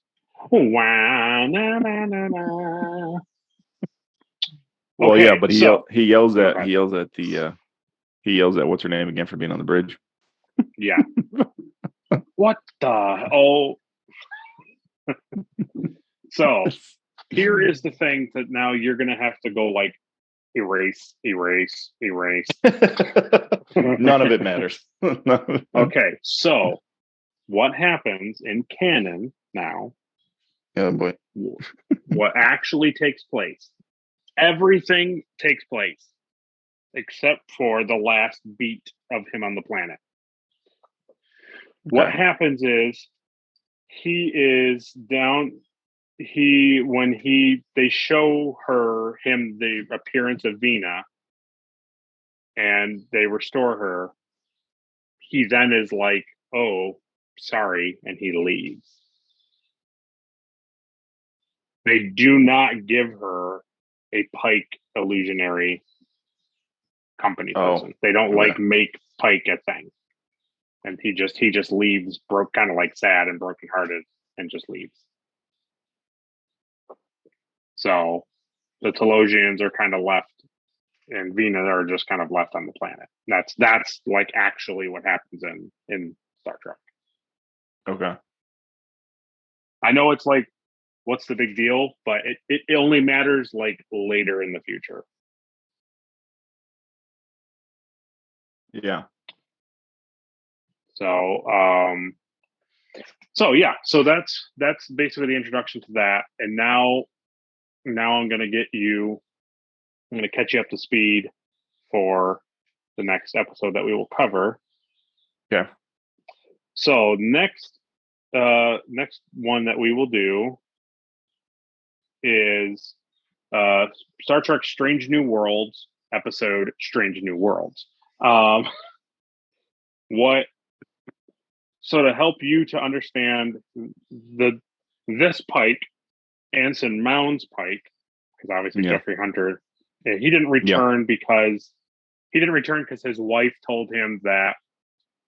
Wow, na, na, na, na. Well, Okay, yeah, but he so yells go at ahead. he yells at what's her name again for being on the bridge. Yeah. What the So here is the thing that now you're gonna have to go like erase. None of it matters. Okay, so what happens in canon now? Oh boy. What actually takes place? Everything takes place except for the last beat of him on the planet. What happens is he is down. They show him the appearance of Vina, and they restore her. He then is like, "Oh, sorry," and he leaves. They do not give her a Pike illusionary company person. They don't make Pike a thing. And he just leaves kind of like sad and brokenhearted and just leaves. So the Telosians are kind of left, and Vina are just kind of left on the planet. That's like actually what happens in Star Trek. Okay. I know it's like, what's the big deal? But it only matters like later in the future. Yeah. So that's basically the introduction to that. And now I'm gonna catch you up to speed for the next episode that we will cover. Okay. So next one that we will do is Star Trek Strange New Worlds episode Strange New Worlds. So to help you to understand this Pike, Anson Mound's Pike, because obviously Jeffrey Hunter, he didn't return because his wife told him that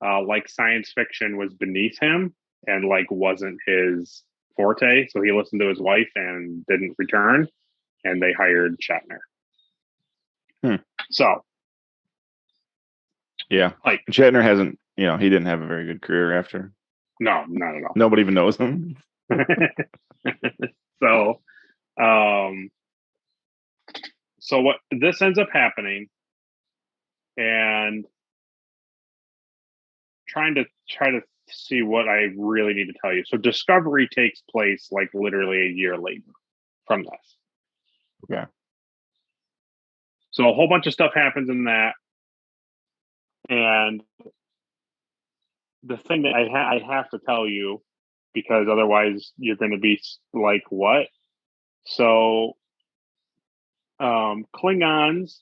like science fiction was beneath him and like wasn't his forte. So he listened to his wife and didn't return, and they hired Shatner. So yeah, Pike. Shatner hasn't, he didn't have a very good career after. No, not at all. Nobody even knows him. So what this ends up happening, and try to see what I really need to tell you. So Discovery takes place like literally a year later from this. Okay. So a whole bunch of stuff happens in that, and the thing that I have to tell you, because otherwise you're going to be like, what? So Klingons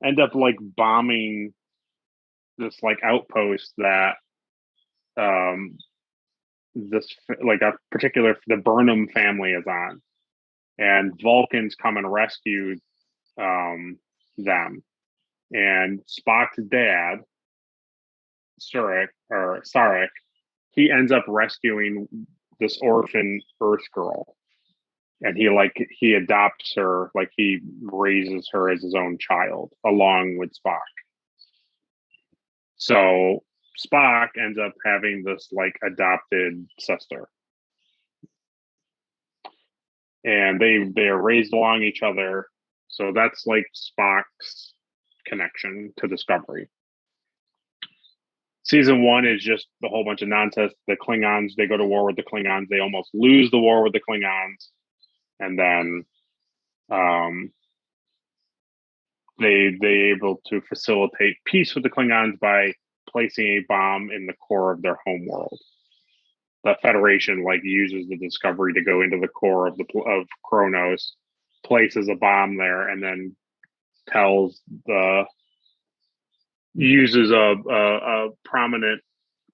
end up like bombing this like outpost that this like a particular the Burnham family is on, and Vulcans come and rescue them, and Spock's dad Sarek, he ends up rescuing this orphan Earth girl, and he adopts her, like he raises her as his own child along with Spock. So Spock ends up having this like adopted sister, and they are raised along each other. So that's like Spock's connection to Discovery. Season 1 is just a whole bunch of nonsense. The Klingons, they go to war with the Klingons. They almost lose the war with the Klingons. And then they able to facilitate peace with the Klingons by placing a bomb in the core of their home world. The Federation like uses the Discovery to go into the core of Kronos, places a bomb there, and then tells the uses a prominent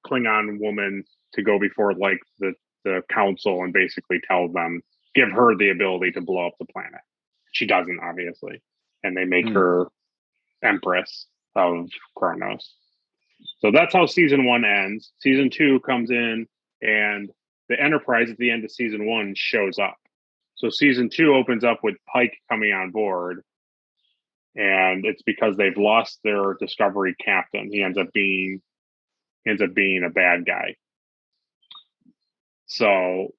Klingon woman to go before like the council and basically tell them, give her the ability to blow up the planet. She doesn't, obviously, and they make her Empress of Kronos. So that's how season 1 ends. Season 2 comes in, and the Enterprise at the end of season 1 shows up. So season 2 opens up with Pike coming on board, and it's because they've lost their Discovery captain. He ends up being a bad guy. So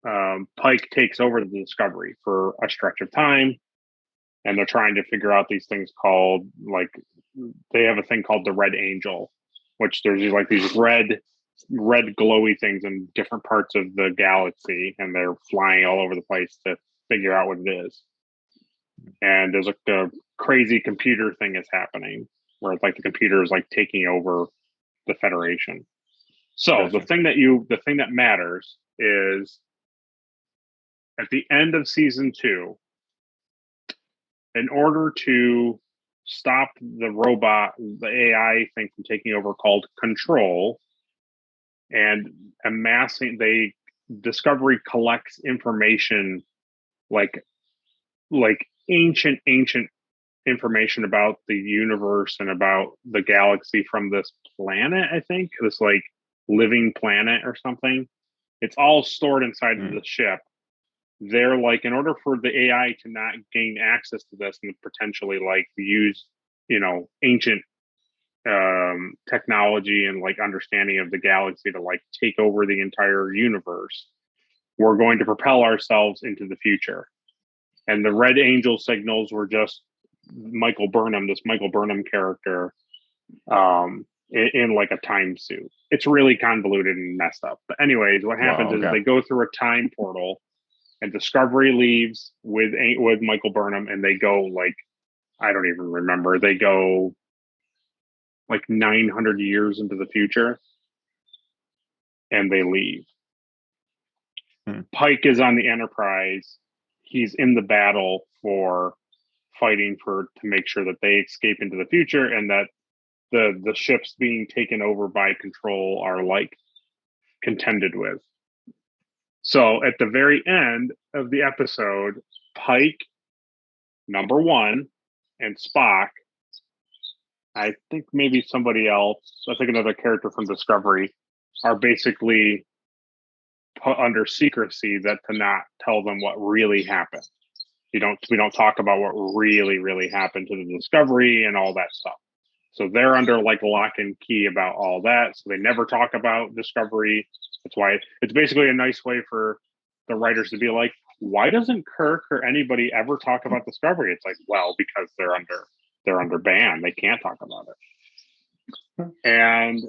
Pike takes over the Discovery for a stretch of time, and they're trying to figure out these things called, like, they have a thing called the Red Angel, which there's like these red glowy things in different parts of the galaxy, and they're flying all over the place to figure out what it is. And there's like a crazy computer thing is happening where it's like the computer is like taking over the Federation. So Gotcha. the thing that matters is at the end of season 2, in order to stop the robot, the AI thing from taking over called Control, and amassing, Discovery collects information like ancient information about the universe and about the galaxy from this planet, I think, this like living planet or something. It's all stored inside of the ship. They're like, in order for the AI to not gain access to this and potentially like use, ancient technology and like understanding of the galaxy to like take over the entire universe, we're going to propel ourselves into the future. And the Red Angel signals were just this Michael Burnham character in like a time suit. It's really convoluted and messed up. But anyways, what happens is they go through a time portal, and Discovery leaves with Michael Burnham, and they go like, I don't even remember. They go like 900 years into the future, and they leave. Pike is on the Enterprise. He's in the battle for fighting to make sure that they escape into the future, and that the ships being taken over by Control are like contended with. So at the very end of the episode, Pike, number 1, and Spock, I think maybe somebody else, I think another character from Discovery, are basically put under secrecy that to not tell them what really happened. We don't talk about what really happened to the Discovery and all that stuff. So they're under like lock and key about all that. So they never talk about Discovery. That's why it's basically a nice way for the writers to be like, why doesn't Kirk or anybody ever talk about Discovery? It's like, well, because they're under ban. They can't talk about it. And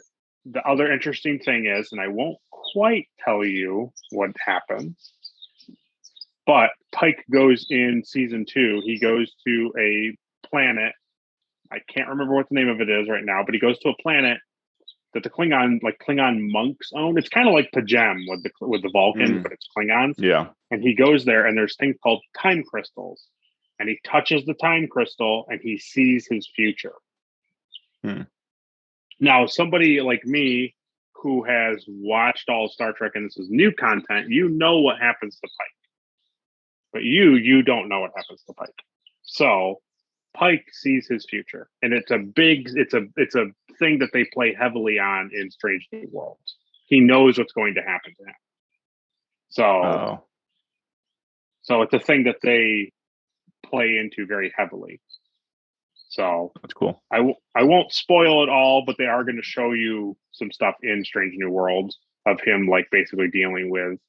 the other interesting thing is, and I won't quite tell you what happens, but Pike goes in season 2. He goes to a planet. I can't remember what the name of it is right now, but he goes to a planet that the Klingon monks own. It's kind of like Pajem with the Vulcans, but it's Klingons. Yeah. And he goes there, and there's things called time crystals, and he touches the time crystal, and he sees his future. Now, somebody like me who has watched all Star Trek and this is new content, you know what happens to Pike, but you don't know what happens to Pike. So Pike sees his future, and it's a thing that they play heavily on in Strange New Worlds. He knows what's going to happen to him. So it's a thing that they play into very heavily. So that's cool. I won't spoil it all, but they are going to show you some stuff in Strange New Worlds of him like basically dealing with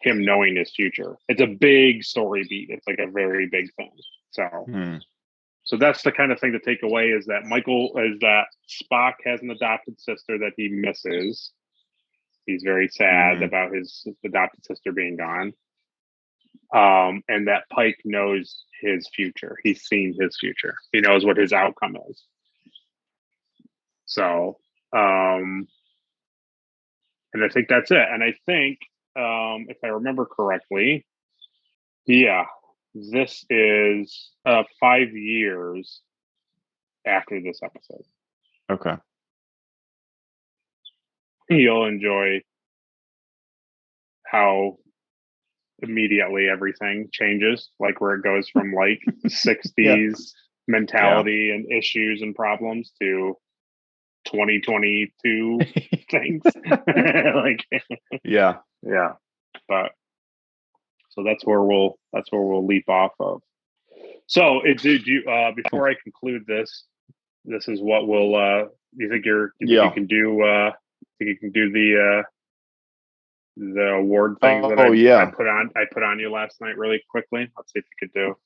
him knowing his future. It's a big story beat. It's like a very big thing. So that's the kind of thing to take away is that Spock has an adopted sister that he misses. He's very sad about his adopted sister being gone. And that Pike knows his future. He's seen his future. He knows what his outcome is. So, and I think that's it. And I think, if I remember correctly, this is 5 years after this episode. Okay. You'll enjoy how immediately everything changes, like where it goes from like 60s mentality and issues and problems to 2022 things. Like, Yeah. But so that's where we'll leap off of. So did you before I conclude this is what we'll do you think you can do the award things that I put on you last night really quickly. Let's see if you could do.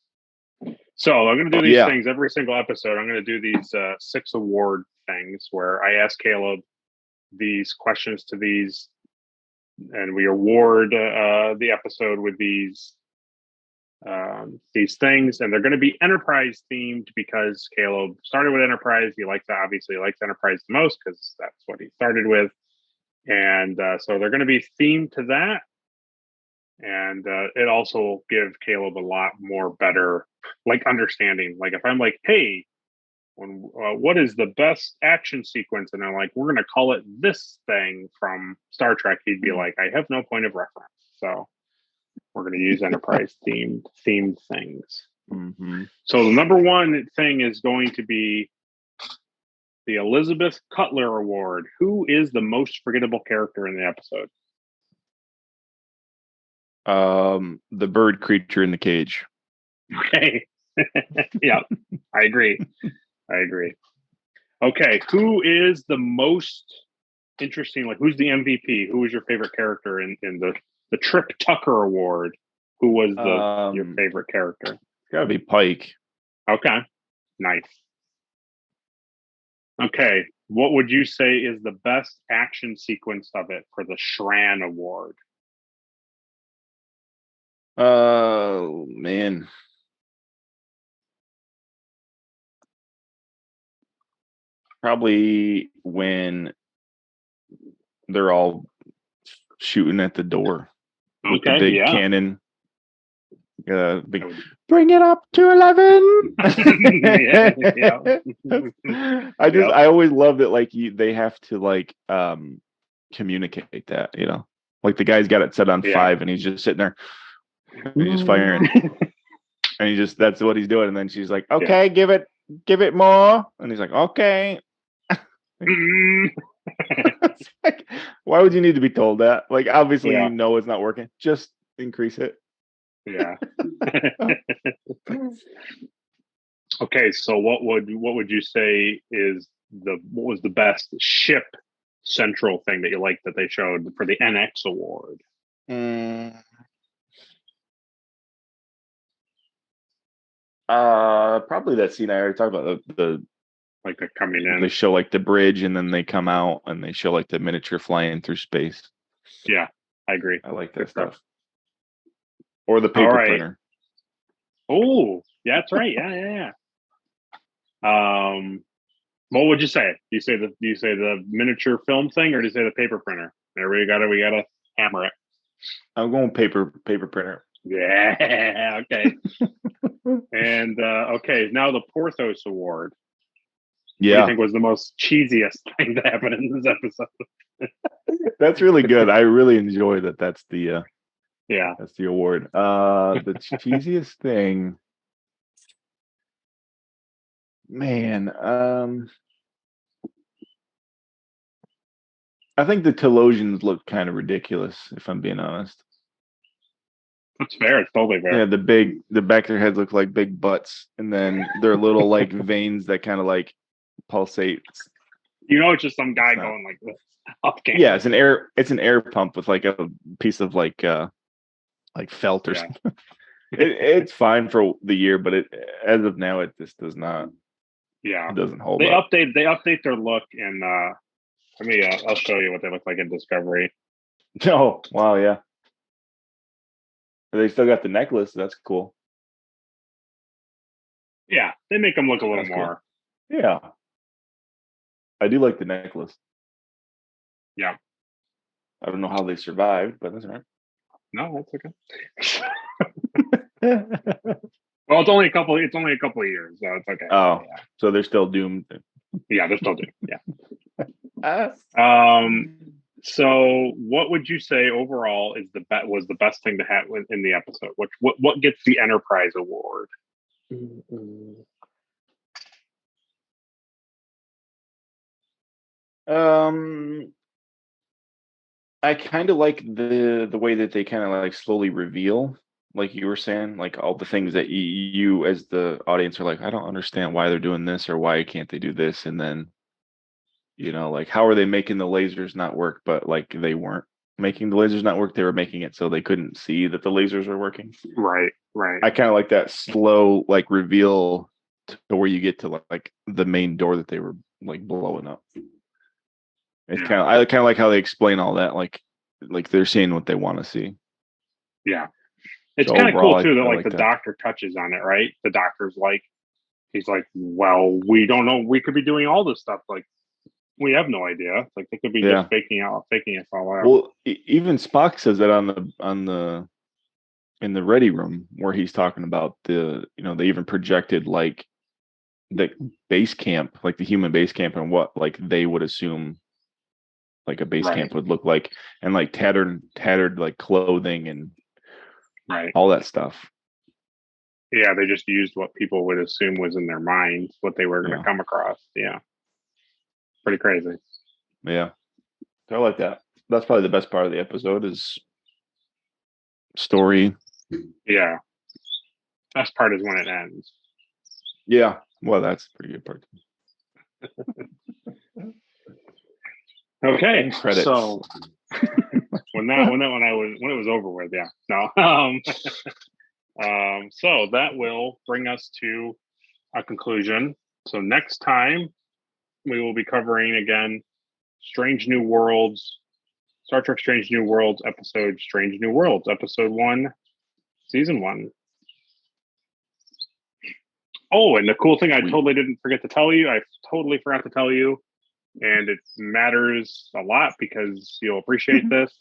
So I'm going to do these things every single episode. I'm going to do these 6 award things where I ask Caleb these questions to these, and we award the episode with these things, and they're going to be Enterprise themed because Caleb started with Enterprise. He likes Enterprise the most because that's what he started with, and so they're going to be themed to that. And it also will give Caleb a lot more better like understanding. Like if I'm like, hey, what is the best action sequence? And I'm like, we're going to call it this thing from Star Trek. He'd be like, I have no point of reference. So we're going to use Enterprise themed things. Mm-hmm. So the number one thing is going to be the Elizabeth Cutler Award. Who is the most forgettable character in the episode? The bird creature in the cage. Okay. Yeah, I agree. Okay, who is the most interesting? Like, who's the MVP? Who was your favorite character in the Trip Tucker Award? Who was your favorite character? It's got to be Pike. Okay, nice. Okay, what would you say is the best action sequence of it for the Shran Award? Oh, man. Probably when they're all shooting at the door with the big cannon. Bring it up to 11. I always love that. Like they have to like communicate that, like the guy's got it set on 5 and he's just sitting there. He's just firing, and that's what he's doing. And then she's like, "Okay, give it more," and he's like, "Okay." Like, why would you need to be told that? Like, obviously, it's not working. Just increase it. Yeah. Okay, so what would you say is what was the best ship central thing that you liked that they showed for the NX Award? Probably that scene I already talked about, the like they're coming in. They show like the bridge and then they come out and they show like the miniature flying through space. Yeah, I agree. I like that stuff. Or the paper printer. Oh, yeah, that's right. Yeah. What would you say? Do you say the miniature film thing, or do you say the paper printer? There we gotta hammer it. I'm going paper printer. Yeah. Okay. And okay, now the Porthos Award. Yeah. What do you think was the most cheesiest thing that happened in this episode? That's really good. I really enjoy that. That's the yeah. That's the award. The cheesiest thing. Man, I think the Telosians look kind of ridiculous, if I'm being honest. That's fair. It's totally fair. Yeah, the back of their heads look like big butts, and then their little like veins that kind of like pulsate. It's just some guy going like this off camera. Yeah, it's an air pump with like a piece of like felt or something. It's fine for the year, but as of now it just does not. Yeah, it doesn't hold up. They update their look in. I'll show you what they look like in Discovery. Oh wow, yeah. They still got the necklace. That's cool. Yeah, they make them look a little more. Cool. Yeah, I do like the necklace. Yeah, I don't know how they survived, but that's all right. No, that's okay. Well, it's only a couple of years, so it's okay. Oh, yeah. So they're still doomed. Yeah, they're still doing. Yeah. So, what would you say overall is was the best thing to have in the episode? What gets the Enterprise Award? I kind of like the way that they kind of like slowly reveal, like you were saying, like all the things that you as the audience are like, I don't understand why they're doing this or why can't they do this, and then like how are they making the lasers not work? But like they weren't making the lasers not work; they were making it so they couldn't see that the lasers were working. Right. I kind of like that slow like reveal to where you get to like the main door that they were like blowing up. It's I kind of like how they explain all that, like they're seeing what they want to see. Yeah, it's So kind of cool overall, too that I like the that. doctor touches on it, right? The doctor's like, he's like, well, we don't know. We could be doing all this stuff. Like, we have no idea. It's like they could be just faking us all out. Well, even Spock says that in the ready room where he's talking about they even projected like the base camp, like the human base camp, and what like they would assume like a base camp would look like, and like tattered like clothing and all that stuff. Yeah, they just used what people would assume was in their minds, what they were going to come across. Yeah, pretty crazy. Yeah, I like that. That's probably the best part of the episode is story. Yeah, best part is when it ends. Yeah, well, that's a pretty good part. Okay, credits. So when it was over with, yeah. No. So that will bring us to a conclusion. So next time we will be covering again Strange New Worlds, Star Trek Strange New Worlds episode, Strange New Worlds, episode 1, season 1. Oh, and the cool thing I totally didn't forget to tell you, I totally forgot to tell you, and it matters a lot because you'll appreciate this,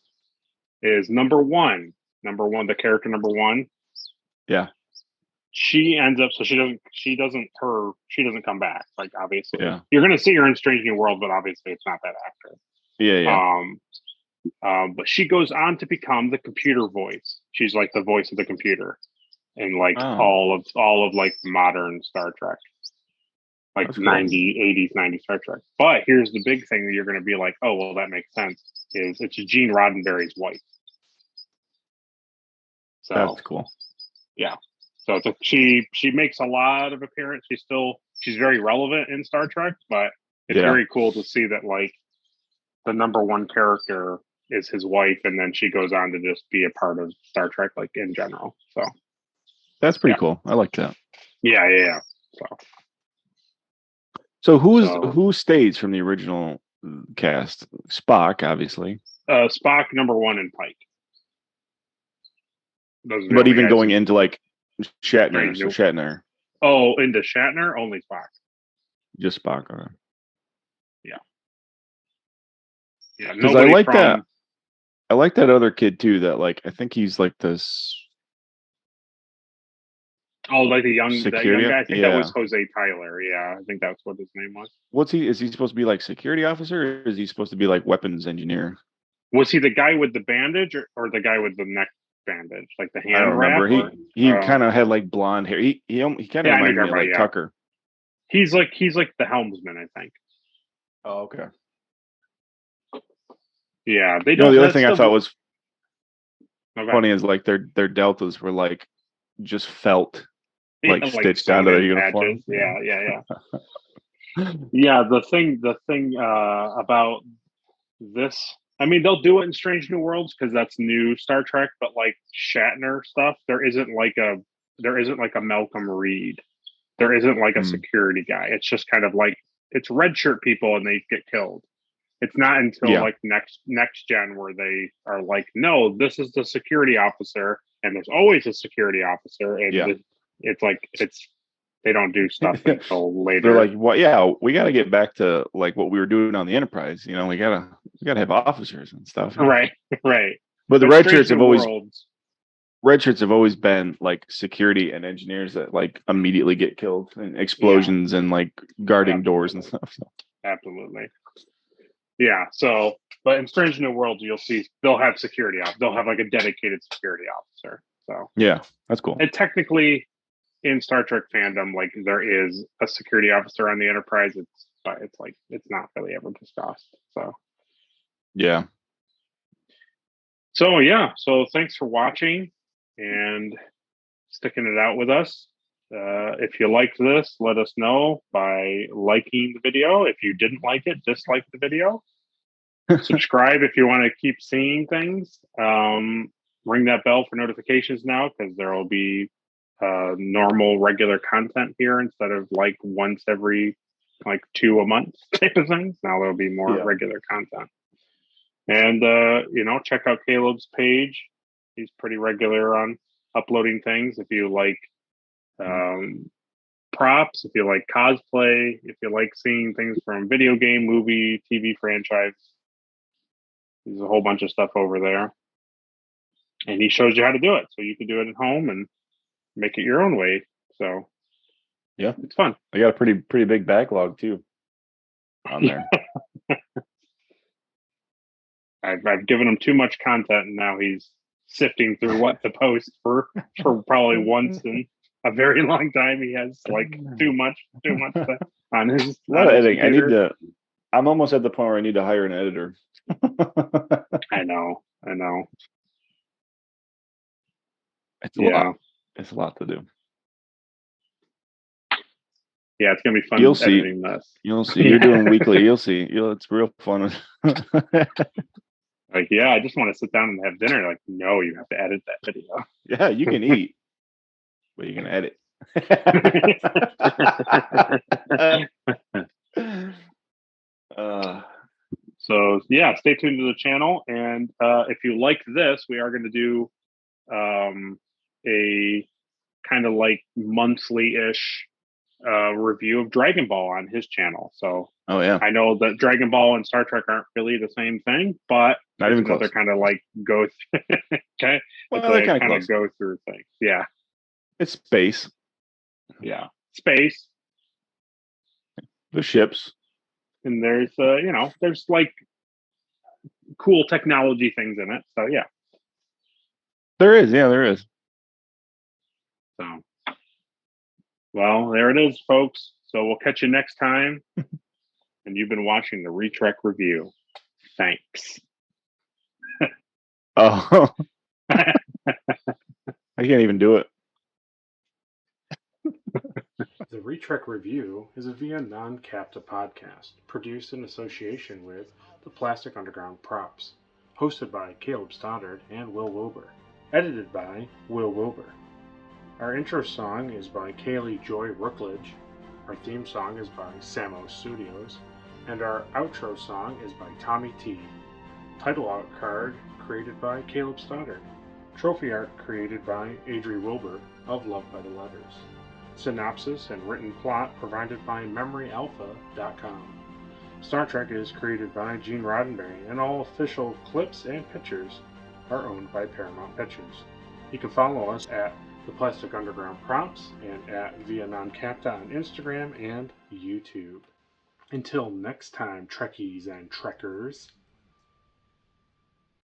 is number one, the character number 1. Yeah. She ends up, so she doesn't come back. Like, obviously, you're going to see her in Strange New World, but obviously it's not that actor. Yeah. But she goes on to become the computer voice. She's like the voice of the computer in like all of like modern Star Trek, like That's 90s, 90s Star Trek. But here's the big thing that you're going to be like, oh, well, that makes sense. Is it's Gene Roddenberry's wife. So that's cool. Yeah. So she makes a lot of appearances. She's very relevant in Star Trek, but it's very cool to see that like the number 1 character is his wife, and then she goes on to just be a part of Star Trek, like in general. So that's pretty cool. I like that. Yeah. So who stays from the original cast? Spock, obviously. Spock, number 1, and Pike. But even going into like Shatner, so Shatner. Oh, into Shatner, only Spock. Just Spock. Okay. Yeah. Because I like that. I like that other kid too. That like I think he's like this. Oh, like the young guy. I think that was Yeah. Jose Tyler. Yeah, I think that's what his name was. What's he? Is he supposed to be like security officer, or is he supposed to be like weapons engineer? Was he the guy with the bandage, or the guy with the neck bandage, like the hand? I don't wrap, remember. He kind of had like blonde hair. He kind of reminded me of like Tucker. He's like the helmsman, I think. Oh, okay. Yeah, they don't. The other thing I thought was funny is like their deltas were like just felt like stitched onto their uniform. Yeah. Yeah, the thing about this, I mean, they'll do it in Strange New Worlds because that's new Star Trek, but like Shatner stuff, there isn't like a Malcolm Reed. There isn't like a security guy. It's just kind of like it's red shirt people and they get killed. It's not until like next gen where they are like, no, this is the security officer, and there's always a security officer, and they don't do stuff until later. They're like, well, yeah, we got to get back to like what we were doing on the Enterprise. We gotta have officers and stuff. Right. But the red shirts have always red shirts have always been like security and engineers that like immediately get killed and explosions and like guarding doors and stuff. So. Absolutely. Yeah. So, but in Strange New Worlds, you'll see they'll have security off. They'll have like a dedicated security officer. So yeah, that's cool. And technically, in Star Trek fandom, like there is a security officer on the Enterprise. But it's like it's not really ever discussed. So yeah. So yeah. So thanks for watching and sticking it out with us. If you liked this, let us know by liking the video. If you didn't like it, dislike the video. Subscribe if you want to keep seeing things. Ring that bell for notifications now, because there will be normal, regular content here instead of like once every like 2 a month type of things. Now there'll be more regular content. And check out Caleb's page. He's pretty regular on uploading things. If you like props, if you like cosplay, if you like seeing things from video game, movie, TV franchise, there's a whole bunch of stuff over there. And he shows you how to do it. So you can do it at home and make it your own way. So yeah, it's fun. I got a pretty big backlog too on there. I've given him too much content, and now he's sifting through what to post for probably once in a very long time. He has like too much on his. A lot of editing. I'm almost at the point where I need to hire an editor. I know. It's a lot. It's a lot to do. Yeah, it's gonna be fun. You'll see. This. You'll see. You're doing weekly. You'll see. It's real fun. Like, yeah, I just want to sit down and have dinner. Like, no, you have to edit that video. Yeah, you can eat, but you can edit. So yeah, stay tuned to the channel, and if you like this, we are going to do a kind of like monthly-ish review of Dragon Ball on his channel. So I know that Dragon Ball and Star Trek aren't really the same thing, but not even close. They're kind of like go okay. Well, they're kind of go through things. Yeah. It's space. Yeah. Space. The ships. And there's there's like cool technology things in it. So yeah. There is, there is. So well, there it is, folks. So we'll catch you next time. And you've been watching the Retrek Review. Thanks. Oh. I can't even do it. The Retrek Review is a Via Non-Capta podcast produced in association with the Plastic Underground Props, hosted by Caleb Stoddard and Will Wilbur, edited by Will Wilbur. Our intro song is by Kaylee Joy Rookledge, our theme song is by Samo Studios, and our outro song is by Tommy T. Title art card created by Caleb Stoddard. Trophy art created by Adri Wilbur of Love by the Letters. Synopsis and written plot provided by MemoryAlpha.com. Star Trek is created by Gene Roddenberry, and all official clips and pictures are owned by Paramount Pictures. You can follow us at The Plastic Underground Props and at Via Non-Capta on Instagram and YouTube. Until next time, Trekkies and Trekkers.